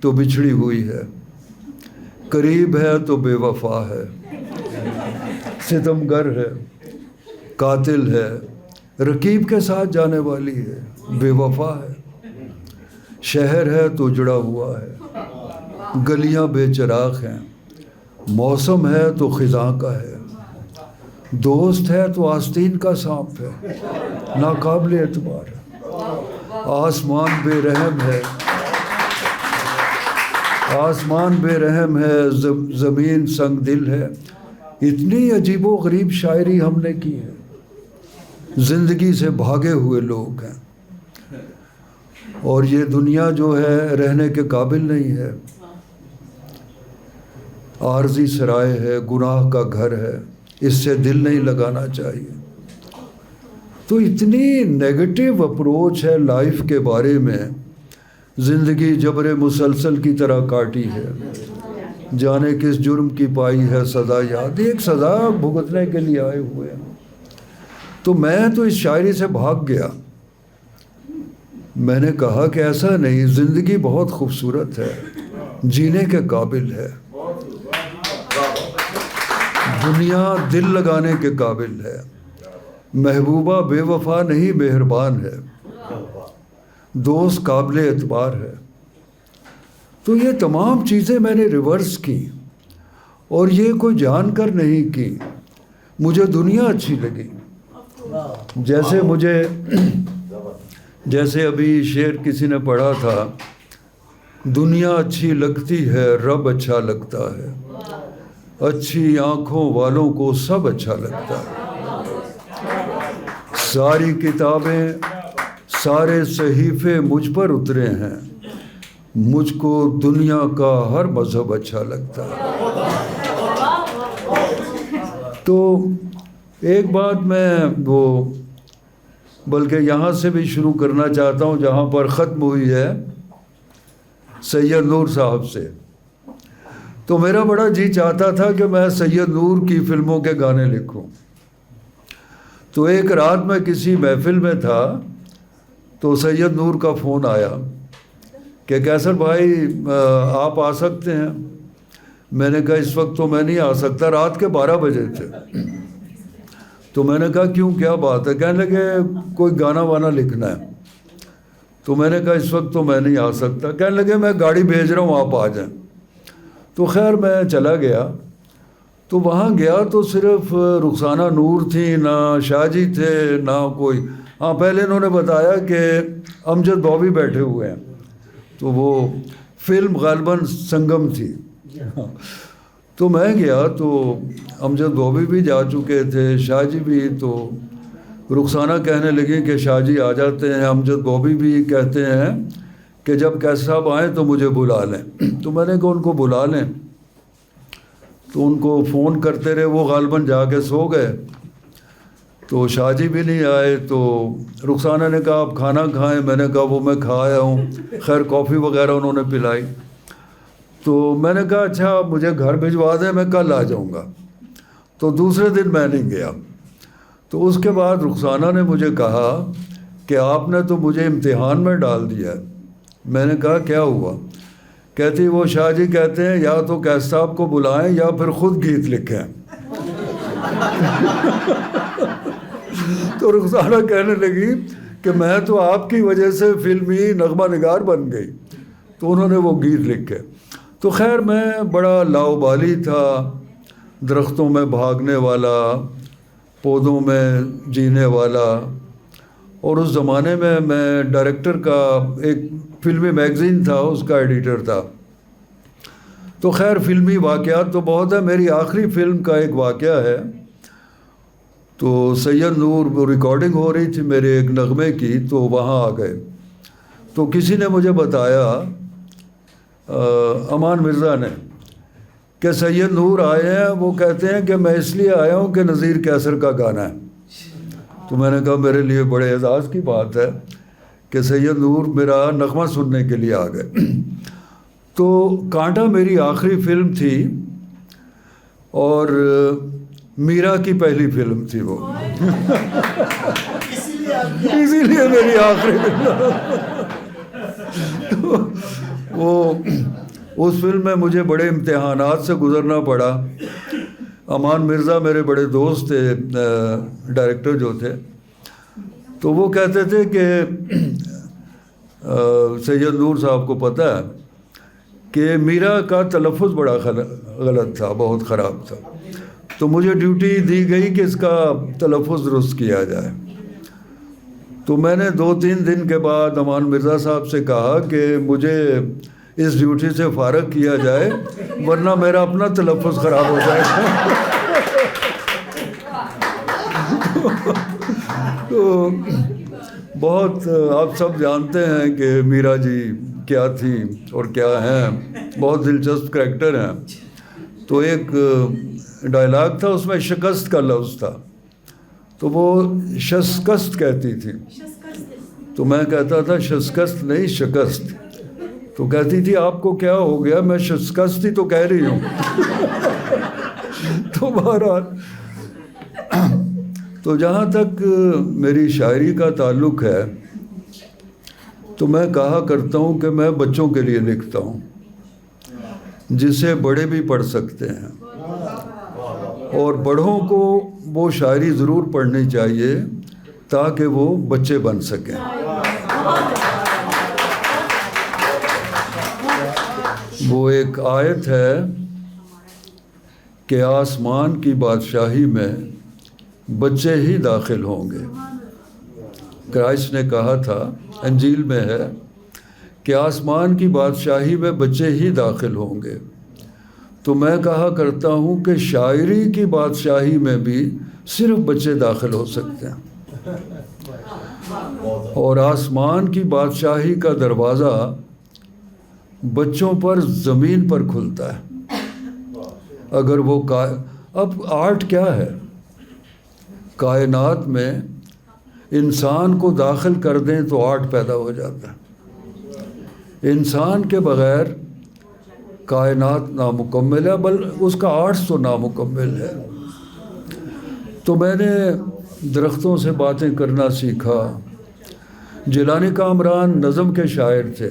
تو بچھڑی ہوئی ہے، قریب ہے تو بے وفا ہے، ستمگر ہے، قاتل ہے، رقیب کے ساتھ جانے والی ہے، بے وفا ہے، شہر ہے تو جڑا ہوا ہے، گلیاں بے چراغ ہیں، موسم ہے تو خزاں کا ہے، دوست ہے تو آستین کا سانپ ہے، ناقابل اعتبار ہے، آسمان بے رحم ہے، آسمان بے رحم ہے، زمین سنگ دل ہے. اتنی عجیب و غریب شاعری ہم نے کی ہے. زندگی سے بھاگے ہوئے لوگ ہیں، اور یہ دنیا جو ہے رہنے کے قابل نہیں ہے. عارضی سرائے ہے، گناہ کا گھر ہے، اس سے دل نہیں لگانا چاہیے. تو اتنی نیگیٹو اپروچ ہے لائف کے بارے میں. زندگی جبر مسلسل کی طرح کاٹی ہے، جانے کس جرم کی پائی ہے سزا یاد. ایک سزا بھگتنے کے لیے آئے ہوئے ہیں. تو میں تو اس شاعری سے بھاگ گیا. میں نے کہا کہ ایسا نہیں، زندگی بہت خوبصورت ہے، جینے کے قابل ہے، دنیا دل لگانے کے قابل ہے، محبوبہ بے وفا نہیں مہربان ہے، دوست قابل اعتبار ہے. تو یہ تمام چیزیں میں نے ریورس کی، اور یہ کوئی جان کر نہیں کی. مجھے دنیا اچھی لگی. جیسے ابھی شعر کسی نے پڑھا تھا، دنیا اچھی لگتی ہے، رب اچھا لگتا ہے، اچھی آنکھوں والوں کو سب اچھا لگتا ہے. ساری کتابیں، سارے صحیفے مجھ پر اترے ہیں، مجھ کو دنیا کا ہر مذہب اچھا لگتا ہے. تو ایک بات میں بلکہ یہاں سے بھی شروع کرنا چاہتا ہوں جہاں پر ختم ہوئی ہے سید نور صاحب سے. تو میرا بڑا جی چاہتا تھا کہ میں سید نور کی فلموں کے گانے لکھوں. تو ایک رات میں کسی محفل میں تھا، تو سید نور کا فون آیا کہ کیسر بھائی آپ آ سکتے ہیں؟ میں نے کہا اس وقت تو میں نہیں آ سکتا. رات کے 12 بجے تھے. تو میں نے کہا کیوں، کیا بات ہے؟ کہنے لگے کوئی گانا وانا لکھنا ہے. تو میں نے کہا اس وقت تو میں نہیں آ سکتا. کہنے لگے میں گاڑی بھیج رہا ہوں، آپ آ جائیں. تو خیر میں چلا گیا. تو وہاں گیا تو صرف رخسانہ نور تھی، نہ شاہ جی تھے، نہ کوئی. ہاں پہلے انہوں نے بتایا کہ امجد بابی بیٹھے ہوئے ہیں. تو وہ فلم غالباً سنگم تھی. تو میں گیا تو امجد بابی بھی جا چکے تھے، شاہ جی بھی. تو رخسانہ کہنے لگی کہ شاہ جی آ جاتے ہیں. امجد بابی بھی کہتے ہیں کہ جب کیسر صاحب آئیں تو مجھے بلا لیں. تو میں نے کہا ان کو بلا لیں. تو ان کو فون کرتے رہے، وہ غالباً جا کے سو گئے. تو شاہ جی بھی نہیں آئے. تو رخسانہ نے کہا آپ کھانا کھائیں. میں نے کہا وہ میں کھا آیا ہوں. خیر کافی وغیرہ انہوں نے پلائی. تو میں نے کہا اچھا مجھے گھر بھجوا دیں، میں کل آ جاؤں گا. تو دوسرے دن میں نہیں گیا. تو اس کے بعد رخسانہ نے مجھے کہا کہ آپ نے تو مجھے امتحان میں ڈال دیا ہے. میں نے کہا کیا ہوا؟ کہتی وہ شاہ جی کہتے ہیں یا تو کیسر صاحب کو بلائیں یا پھر خود گیت لکھیں. تو رخسانہ کہنے لگی کہ میں تو آپ کی وجہ سے فلمی نغمہ نگار بن گئی. تو انہوں نے وہ گیت لکھے. تو خیر میں بڑا لاؤبالی تھا، درختوں میں بھاگنے والا، پودوں میں جینے والا. اور اس زمانے میں ڈائریکٹر کا ایک فلمی میگزین تھا، اس کا ایڈیٹر تھا. تو خیر فلمی واقعات تو بہت ہے. میری آخری فلم کا ایک واقعہ ہے. تو سید نور ریکارڈنگ ہو رہی تھی میرے ایک نغمے کی، تو وہاں آ گئے. تو کسی نے مجھے بتایا، امان مرزا نے، کہ سید نور آئے ہیں، وہ کہتے ہیں کہ میں اس لیے آیا ہوں کہ نذیر کیسر کا گانا ہے۔ تو میں نے کہا میرے لیے بڑے اعزاز کی بات ہے کہ سید نور میرا نغمہ سننے کے لیے آ گئے۔ تو کانٹا میری آخری فلم تھی اور میرا کی پہلی فلم تھی وہ، اسی لیے میری آخری فلم۔ تو وہ اس فلم میں مجھے بڑے امتحانات سے گزرنا پڑا۔ امان مرزا میرے بڑے دوست تھے، ڈائریکٹر جو تھے، تو وہ کہتے تھے کہ سید نور صاحب کو پتہ ہے کہ میرا کا تلفظ بڑا غلط تھا، بہت خراب تھا، تو مجھے ڈیوٹی دی گئی کہ اس کا تلفظ درست کیا جائے۔ تو میں نے 2-3 دن کے بعد امان مرزا صاحب سے کہا کہ مجھے اس ڈیوٹی سے فارغ کیا جائے ورنہ میرا اپنا تلفظ خراب ہو جائے گا۔ تو بہت آپ سب جانتے ہیں کہ میرا جی کیا تھی اور کیا ہیں، بہت دلچسپ کریکٹر ہیں۔ تو ایک ڈائلاگ تھا، اس میں شکست کا لفظ تھا، تو وہ شکست کہتی تھی، تو میں کہتا تھا شکست نہیں شکست، تو کہتی تھی آپ کو کیا ہو گیا، میں شکست ہی تو کہہ رہی ہوں۔ تو بہرحال تو جہاں تک میری شاعری کا تعلق ہے تو میں کہا کرتا ہوں کہ میں بچوں کے لیے لکھتا ہوں، جسے بڑے بھی پڑھ سکتے ہیں، اور بڑوں کو وہ شاعری ضرور پڑھنی چاہیے تاکہ وہ بچے بن سکیں۔ وہ ایک آیت ہے کہ آسمان کی بادشاہی میں بچے ہی داخل ہوں گے۔ کرائسٹ نے کہا تھا، انجیل میں ہے کہ آسمان کی بادشاہی میں بچے ہی داخل ہوں گے۔ تو میں کہا کرتا ہوں کہ شاعری کی بادشاہی میں بھی صرف بچے داخل ہو سکتے ہیں، اور آسمان کی بادشاہی کا دروازہ بچوں پر زمین پر کھلتا ہے۔ اگر وہ اب آرٹ کیا ہے؟ کائنات میں انسان کو داخل کر دیں تو آرٹ پیدا ہو جاتا ہے۔ انسان کے بغیر کائنات نامکمل ہے، بل اس کا آرٹس تو نامکمل ہے۔ تو میں نے درختوں سے باتیں کرنا سیکھا۔ جیلانی کامران نظم کے شاعر تھے،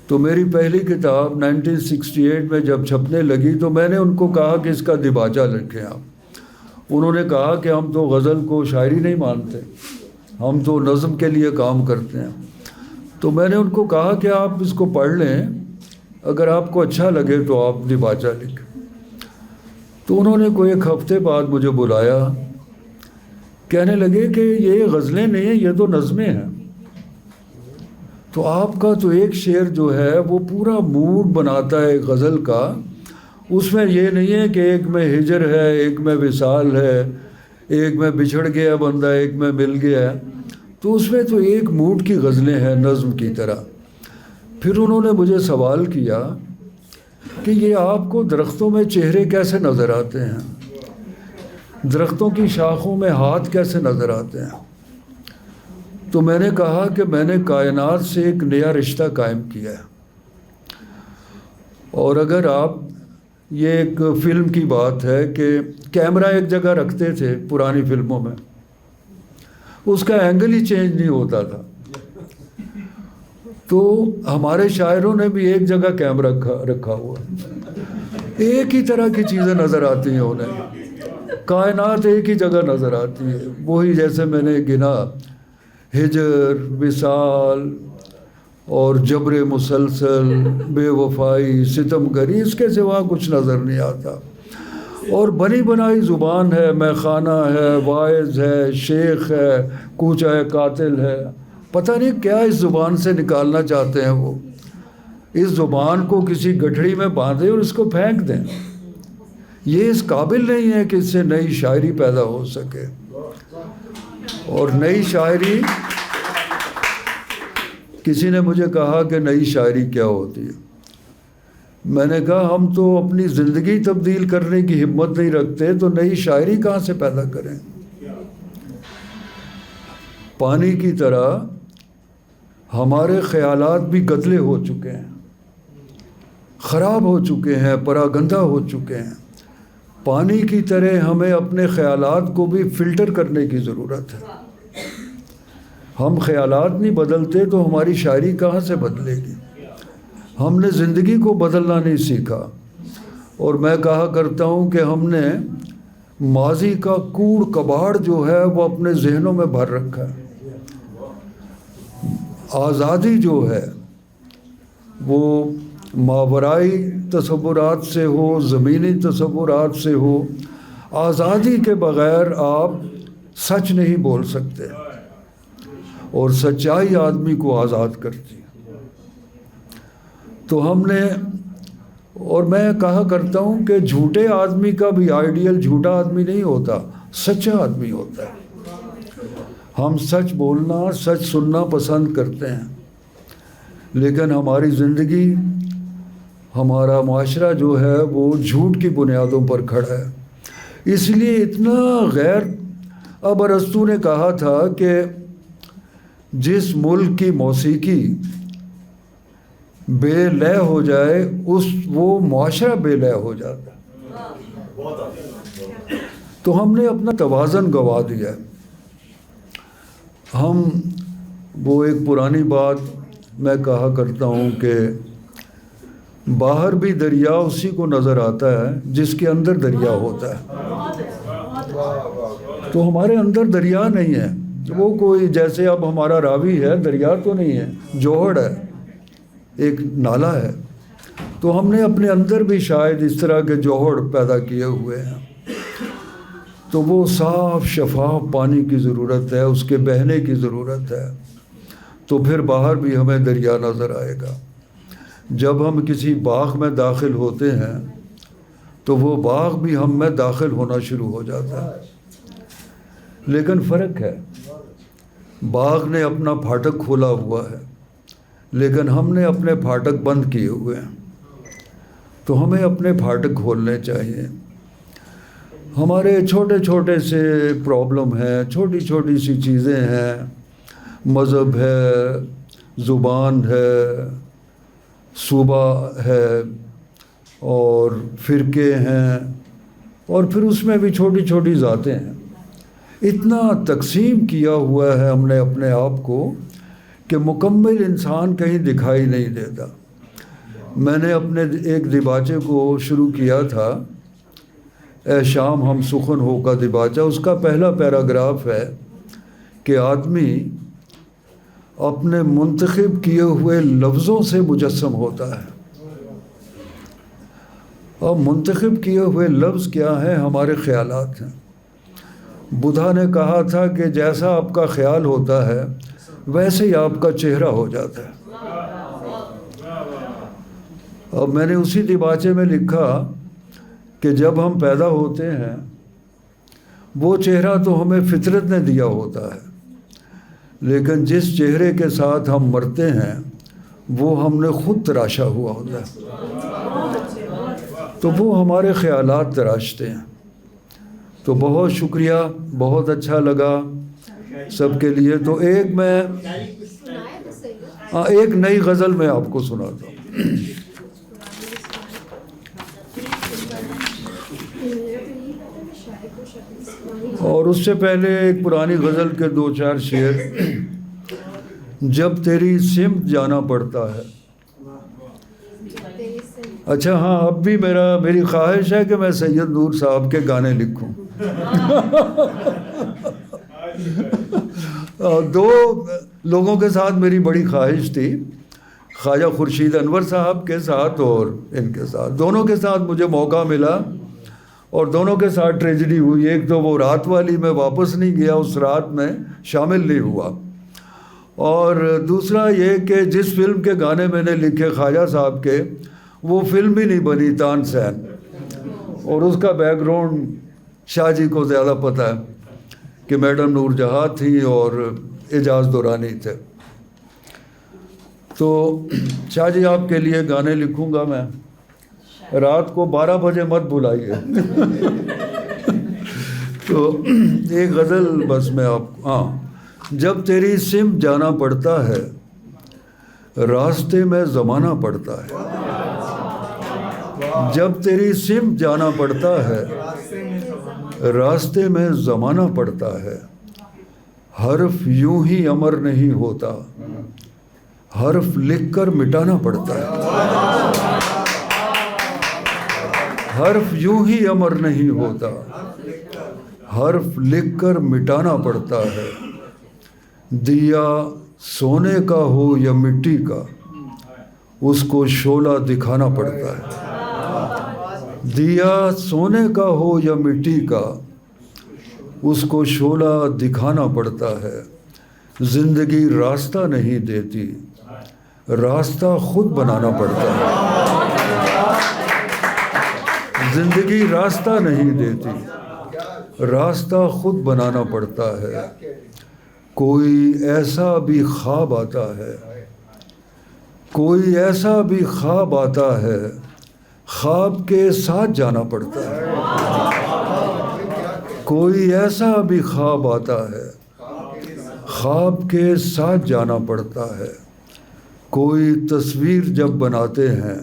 تو میری پہلی کتاب 1968 میں جب چھپنے لگی تو میں نے ان کو کہا کہ اس کا دیباچہ لکھیں آپ۔ انہوں نے کہا کہ ہم تو غزل کو شاعری نہیں مانتے، ہم تو نظم کے لیے کام کرتے ہیں۔ تو میں نے ان کو کہا کہ آپ اس کو پڑھ لیں، اگر آپ کو اچھا لگے تو آپ دیباچہ لکھیں۔ تو انہوں نے کوئی 1 ہفتے بعد مجھے بلایا، کہنے لگے کہ یہ غزلیں نہیں ہیں، یہ تو نظمیں ہیں۔ تو آپ کا تو ایک شعر جو ہے وہ پورا موڈ بناتا ہے غزل کا، اس میں یہ نہیں ہے کہ ایک میں ہجر ہے، ایک میں وصال ہے، ایک میں بچھڑ گیا بندہ، ایک میں مل گیا ہے۔ تو اس میں تو ایک موڈ کی غزلیں ہیں نظم کی طرح۔ پھر انہوں نے مجھے سوال کیا کہ یہ آپ کو درختوں میں چہرے کیسے نظر آتے ہیں، درختوں کی شاخوں میں ہاتھ کیسے نظر آتے ہیں؟ تو میں نے کہا کہ میں نے کائنات سے ایک نیا رشتہ قائم کیا ہے۔ اور اگر آپ، یہ ایک فلم کی بات ہے کہ کیمرہ ایک جگہ رکھتے تھے پرانی فلموں میں، اس کا اینگل ہی چینج نہیں ہوتا تھا، تو ہمارے شاعروں نے بھی ایک جگہ کیمرہ رکھا ہوا، ایک ہی طرح کی چیزیں نظر آتی ہیں انہیں، کائنات ایک ہی جگہ نظر آتی ہے۔ وہی جیسے میں نے گنا، ہجر، وصال اور جبر مسلسل، بے وفائی، ستم گری، اس کے سوا کچھ نظر نہیں آتا۔ اور بنی بنائی زبان ہے، میخانہ ہے، واعظ ہے، شیخ ہے، کوچہ قاتل ہے، پتہ نہیں کیا اس زبان سے نکالنا چاہتے ہیں وہ۔ اس زبان کو کسی گٹھڑی میں باندھیں اور اس کو پھینک دیں، یہ اس قابل نہیں ہے کہ اس سے نئی شاعری پیدا ہو سکے۔ اور نئی شاعری، کسی نے مجھے کہا کہ نئی شاعری کیا ہوتی ہے؟ میں نے کہا ہم تو اپنی زندگی تبدیل کرنے کی ہمت نہیں رکھتے تو نئی شاعری کہاں سے پیدا کریں. پانی کی طرح ہمارے خیالات بھی گدلے ہو چکے ہیں, خراب ہو چکے ہیں, پراگندہ ہو چکے ہیں. پانی کی طرح ہمیں اپنے خیالات کو بھی فلٹر کرنے کی ضرورت ہے. ہم خیالات نہیں بدلتے تو ہماری شاعری کہاں سے بدلے گی. ہم نے زندگی کو بدلنا نہیں سیکھا. اور میں کہا کرتا ہوں کہ ہم نے ماضی کا کوڑ کباڑ جو ہے وہ اپنے ذہنوں میں بھر رکھا ہے. آزادی جو ہے وہ ماورائی تصورات سے ہو, زمینی تصورات سے ہو. آزادی کے بغیر آپ سچ نہیں بول سکتے, اور سچائی آدمی کو آزاد کرتی ہے. تو ہم نے, اور میں کہا کرتا ہوں کہ جھوٹے آدمی کا بھی آئیڈیل جھوٹا آدمی نہیں ہوتا, سچا آدمی ہوتا ہے. ہم سچ بولنا, سچ سننا پسند کرتے ہیں, لیکن ہماری زندگی, ہمارا معاشرہ جو ہے وہ جھوٹ کی بنیادوں پر کھڑا ہے. اس لیے اتنا غیر, اب ارسطو نے کہا تھا کہ جس ملک کی موسیقی بے لے ہو جائے وہ معاشرہ بے لے ہو جاتا ہے. تو ہم نے اپنا توازن گنوا دیا ہے. ہم, وہ ایک پرانی بات میں کہا کرتا ہوں کہ باہر بھی دریا اسی کو نظر آتا ہے جس کے اندر دریا ہوتا ہے. تو ہمارے اندر دریا نہیں ہے, وہ کوئی جیسے اب ہمارا راوی ہے, دریا تو نہیں ہے, جوہر ہے, ایک نالا ہے. تو ہم نے اپنے اندر بھی شاید اس طرح کے جوہر پیدا کیے ہوئے ہیں. تو وہ صاف شفاف پانی کی ضرورت ہے, اس کے بہنے کی ضرورت ہے. تو پھر باہر بھی ہمیں دریا نظر آئے گا. جب ہم کسی باغ میں داخل ہوتے ہیں تو وہ باغ بھی ہم میں داخل ہونا شروع ہو جاتا ہے. لیکن فرق ہے, باغ نے اپنا پھاٹک کھولا ہوا ہے لیکن ہم نے اپنے پھاٹک بند کیے ہوئے ہیں. تو ہمیں اپنے پھاٹک کھولنے چاہیے. ہمارے چھوٹے چھوٹے سے پرابلم ہیں, چھوٹی چھوٹی سی چیزیں ہیں, مذہب ہے, زبان ہے, صوبہ ہے, اور فرقے ہیں, اور پھر اس میں بھی چھوٹی چھوٹی ذاتیں ہیں. اتنا تقسیم کیا ہوا ہے ہم نے اپنے آپ کو کہ مکمل انسان کہیں دکھائی نہیں دیتا. میں نے اپنے ایک دیباچے کو شروع کیا تھا, اے شام ہم سخن ہو کا دیباچہ. اس کا پہلا پیراگراف ہے کہ آدمی اپنے منتخب کیے ہوئے لفظوں سے مجسم ہوتا ہے. اور منتخب کیے ہوئے لفظ کیا ہیں؟ ہمارے خیالات ہیں. بدھا نے کہا تھا کہ جیسا آپ کا خیال ہوتا ہے ویسے ہی آپ کا چہرہ ہو جاتا ہے. اور میں نے اسی دیباچے میں لکھا کہ جب ہم پیدا ہوتے ہیں وہ چہرہ تو ہمیں فطرت نے دیا ہوتا ہے, لیکن جس چہرے کے ساتھ ہم مرتے ہیں وہ ہم نے خود تراشا ہوا ہوتا ہے. تو وہ ہمارے خیالات تراشتے ہیں. تو بہت شکریہ, بہت اچھا لگا سب کے لیے. تو ایک نئی غزل میں آپ کو سناتا ہوں. اور اس سے پہلے ایک پرانی غزل کے 2-4 شعر. جب تیری سمت جانا پڑتا ہے. اچھا ہاں, اب بھی میری خواہش ہے کہ میں سید نور صاحب کے گانے لکھوں. 2 لوگوں کے ساتھ میری بڑی خواہش تھی, خواجہ خورشید انور صاحب کے ساتھ اور ان کے ساتھ. دونوں کے ساتھ مجھے موقع ملا اور دونوں کے ساتھ ٹریجڈی ہوئی. ایک تو وہ رات والی میں واپس نہیں گیا, اس رات میں شامل نہیں ہوا. اور دوسرا یہ کہ جس فلم کے گانے میں نے لکھے خواجہ صاحب کے, وہ فلم ہی نہیں بنی, تان سین. اور اس کا بیک گراؤنڈ شاہ جی کو زیادہ پتہ ہے کہ میڈم نور جہاں تھی اور اعجاز دورانی تھے. تو شاہ جی آپ کے لیے گانے لکھوں گا میں. رات کو 12 بجے مت بلائیے. تو ایک غزل بس میں آپ جب تیری سمت جانا پڑتا ہے راستے میں زمانہ پڑتا ہے. جب تیری سمت جانا پڑتا ہے راستے میں زمانہ پڑتا ہے. حرف یوں ہی امر نہیں ہوتا, حرف لکھ کر مٹانا پڑتا ہے. حرف یوں ہی امر نہیں ہوتا, حرف لکھ کر مٹانا پڑتا ہے. دیا سونے کا ہو یا مٹی کا اس کو شعلہ دکھانا پڑتا ہے. دیا سونے کا ہو یا مٹی کا اس کو شعلہ دکھانا پڑتا ہے. زندگی راستہ نہیں دیتی, راستہ خود بنانا پڑتا ہے. زندگی راستہ نہیں دیتی, راستہ خود بنانا پڑتا ہے. کوئی ایسا بھی خواب آتا ہے, کوئی ایسا بھی خواب آتا ہے, خواب کے ساتھ جانا پڑتا ہے. کوئی ایسا بھی خواب آتا ہے, خواب کے ساتھ جانا پڑتا ہے. کوئی تصویر جب بناتے ہیں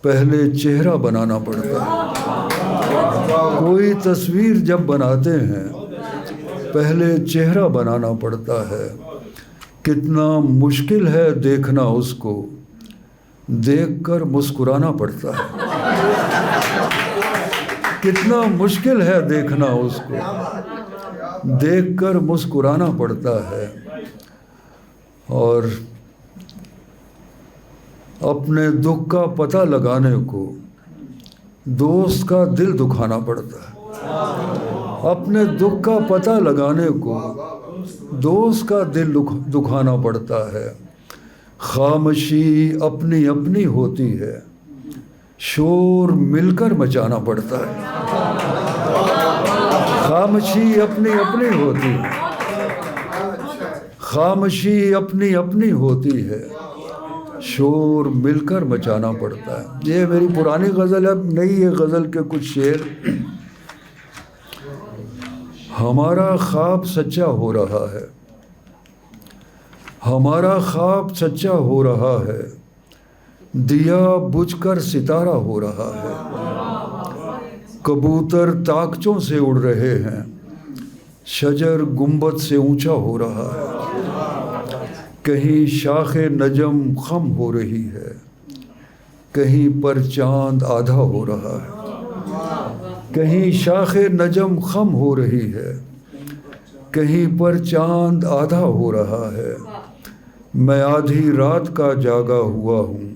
پہلے چہرہ بنانا پڑتا ہے. کوئی تصویر جب بناتے ہیں پہلے چہرہ بنانا پڑتا ہے. کتنا مشکل ہے دیکھنا اس کو, دیکھ کر مسکرانا پڑتا ہے. کتنا مشکل ہے دیکھنا اس کو, دیکھ کر مسکرانا پڑتا ہے. اور اپنے دکھ کا پتہ لگانے کو دوست کا دل دکھانا پڑتا ہے. اپنے دکھ کا پتہ لگانے کو دوست کا دل دکھانا پڑتا ہے. خاموشی اپنی اپنی ہوتی ہے, شور مل کر مچانا پڑتا ہے. خاموشی اپنی اپنی ہوتی ہے, خاموشی اپنی اپنی ہوتی ہے, شور مل کر مچانا پڑتا ہے. یہ میری پرانی غزل ہے, اب نئی ہے غزل کے کچھ شعر. ہمارا خواب سچا ہو رہا ہے, ہمارا خواب سچا ہو رہا ہے, دیا بجھ کر ستارہ ہو رہا ہے. کبوتر طاقچوں سے اڑ رہے ہیں, شجر گنبد سے اونچا ہو رہا ہے. کہیں شاخ نجم خم ہو رہی ہے, کہیں پر چاند آدھا ہو رہا ہے. کہیں شاخ نجم خم ہو رہی ہے, کہیں پر چاند آدھا ہو رہا ہے. میں آدھی رات کا جاگا ہوا ہوں,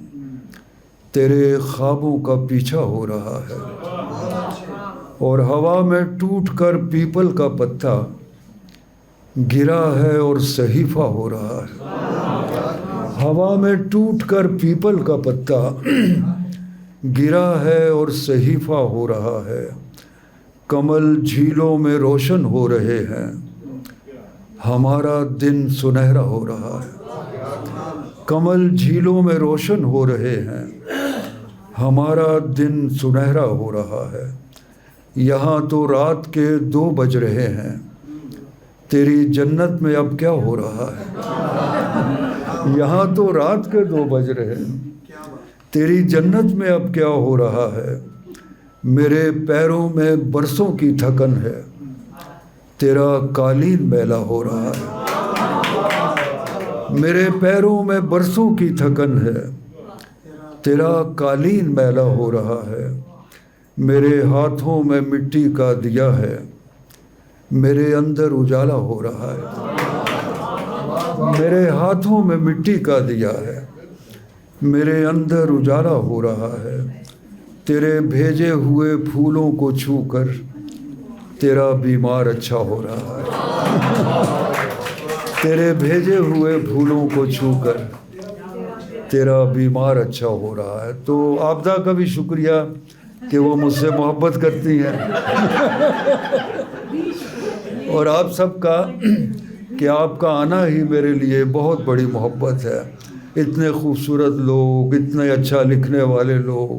تیرے خوابوں کا پیچھا ہو رہا ہے. اور ہوا میں ٹوٹ کر پیپل کا پتا گرا ہے اور صحیفہ ہو رہا ہے. ہوا میں ٹوٹ کر پیپل کا پتا گرا ہے اور صحیفہ ہو رہا ہے. کمل جھیلوں میں روشن ہو رہے ہیں, ہمارا دن سنہرا ہو رہا ہے. کمل جھیلوں میں روشن ہو رہے ہیں, ہمارا دن سنہرا ہو رہا ہے. یہاں تو رات کے 2 بج رہے ہیں, تیری جنت میں اب کیا ہو رہا ہے. یہاں تو رات کے 2 بج رہے ہیں, تیری جنت میں اب کیا ہو رہا ہے. میرے پیروں میں برسوں کی تھکن ہے, تیرا قالین میلا ہو رہا ہے. میرے پیروں میں برسوں کی تھکن ہے, تیرا قالین میلا ہو رہا ہے. میرے ہاتھوں میں مٹی کا دیا ہے, میرے اندر اجالا ہو رہا ہے. میرے ہاتھوں میں مٹی کا دیا ہے, میرے اندر اجالا ہو رہا ہے. تیرے بھیجے ہوئے پھولوں کو چھو کر تیرا بیمار اچھا ہو رہا ہے. تیرے بھیجے ہوئے پھولوں کو چھو کر تیرا بیمار اچھا ہو رہا ہے. تو آبدہ کا بھی شکریہ کہ وہ مجھ سے محبت کرتی ہیں, اور آپ سب کا کہ آپ کا آنا ہی میرے لیے بہت بڑی محبت ہے. اتنے خوبصورت لوگ, اتنے اچھا لکھنے والے لوگ,